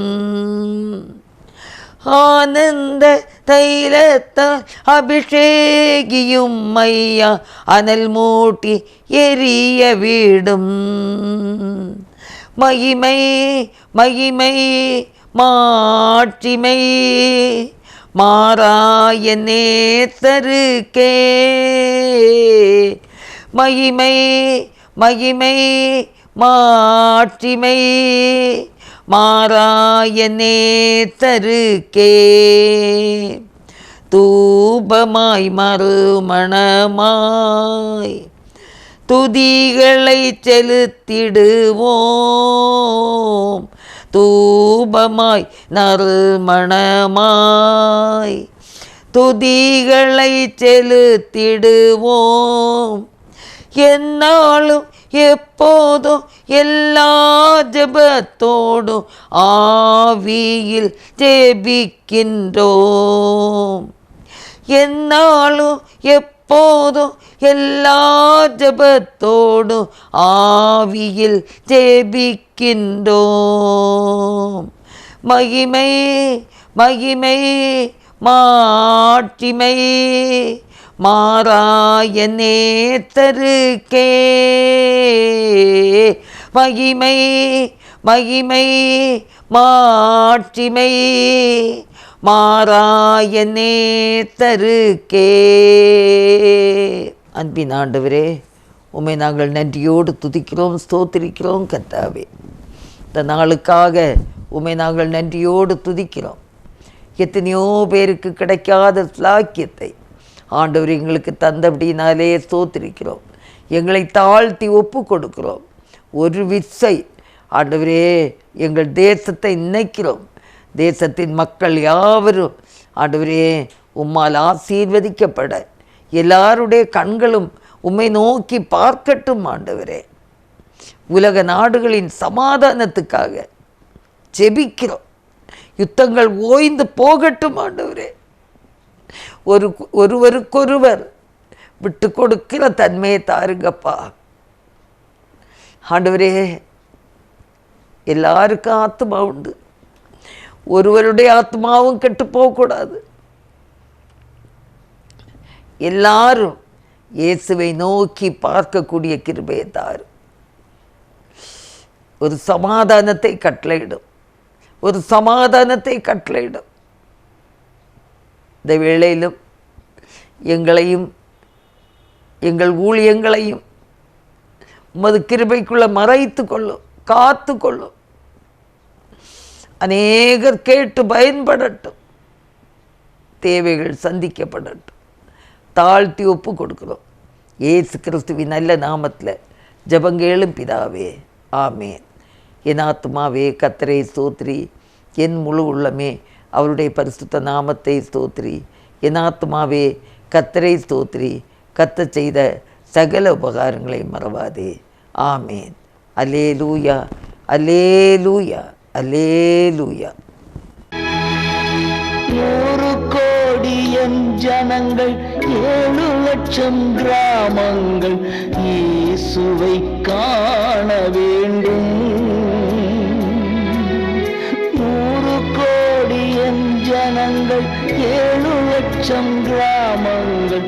ஆனந்த தைலத்தால் அபிஷேகியும் ஐயா, அனல் மூட்டி எரிய வீடும். மகிமை மகிமை மாட்சிமை மாறாய நேசருக்கே. மகிமை மகிமை மாட்சிமை மாறாய நேசருக்கே. தூபமாய் மறுமணமாய் துதிகளை செலுத்திடுவோம். தூபமாய் நறுமணமாய் துதிகளை செலுத்திடுவோம். என்னாலும் எப்போதும் எல்லா ஜெபத்தோடும் ஆவியில் ஜெபிக்கின்றோம். என்னாலும் எப்போதும் எல்லா ஜெபத்தோடும் ஆவியில் ஜெபிக்கின்றோம். மகிமை மகிமை மாட்சிமை மாறாய நேசருக்கே. மகிமை மகிமை மாட்சிமை மாறாய நேசருக்கே. அன்பின் ஆண்டவரே, உம்மை நாங்கள் நன்றியோடு துதிக்கிறோம், ஸ்தோத்திரிக்கிறோம். கர்த்தாவே, இந்த நாளுக்காக உம்மை நாங்கள் நன்றியோடு துதிக்கிறோம். எத்தனையோ பேருக்கு கிடைக்காத ஸ்லாக்கியத்தை ஆண்டவர் எங்களுக்கு தந்தபடினாலே ஸ்தோத்திரிக்கிறோம். எங்களை தாழ்த்தி ஒப்பு கொடுக்கிறோம். ஒரு விசை ஆண்டவரே எங்கள் தேசத்தை நினைக்கிறோம். தேசத்தின் மக்கள் யாவரும் ஆண்டவரே உம்மால் ஆசீர்வதிக்கப்பட எல்லாருடைய கண்களும் உம்மை நோக்கி பார்க்கட்டும். ஆண்டவரே, உலக நாடுகளின் சமாதானத்துக்காக ஜெபிக்கிறோம். யுத்தங்கள் ஓய்ந்து போகட்டும். ஆண்டவரே, ஒருவருக்கொருவர் விட்டு கொடுக்கிற தன்மையை தாருங்கப்பா. ஆண்டவரே, எல்லாருக்கும் ஆத்மா உண்டு. ஒருவருடைய ஆத்மாவும் கெட்டு போகக்கூடாது. எல்லாரும் இயேசுவை நோக்கி பார்க்கக்கூடிய கிருபையை தாரு. ஒரு சமாதானத்தை கட்டளையிடும், ஒரு சமாதானத்தை கட்டளையிடும். இந்த வேளையிலும் எங்களையும் எங்கள் ஊழியங்களையும் உமது கிருபைக்குள்ள மறைத்து கொள்ளும், காத்து கொள்ளும். அநேகர் கேட்டு பயன்படட்டும், தேவைகள் சந்திக்கப்படட்டும். தாழ்த்தி ஒப்பு கொடுக்கிறோம். இயேசு கிறிஸ்துவின் நல்ல நாமத்தில் ஜெபங்கேளும் பிதாவே, ஆமேன். என் ஆத்துமாவே கர்த்தரை ஸ்தோத்திரி, என் முழு உள்ளமே அவருடைய பரிசுத்த நாமத்தை ஸ்தோத்திரி. என் ஆத்துமாவே கர்த்தரை ஸ்தோத்திரி, கர்த்தர் செய்த சகல உபகாரங்களை மறவாதே. ஆமேன். அல்லேலூயா, அல்லேலூயா, அல்லேலூயா. 100 கோடி என் ஜனங்கள், 7 லட்சம் கிராமங்கள் இயேசுவை காண வேண்டும். 100 கோடி என் ஜனங்கள், 7 லட்சம் கிராமங்கள்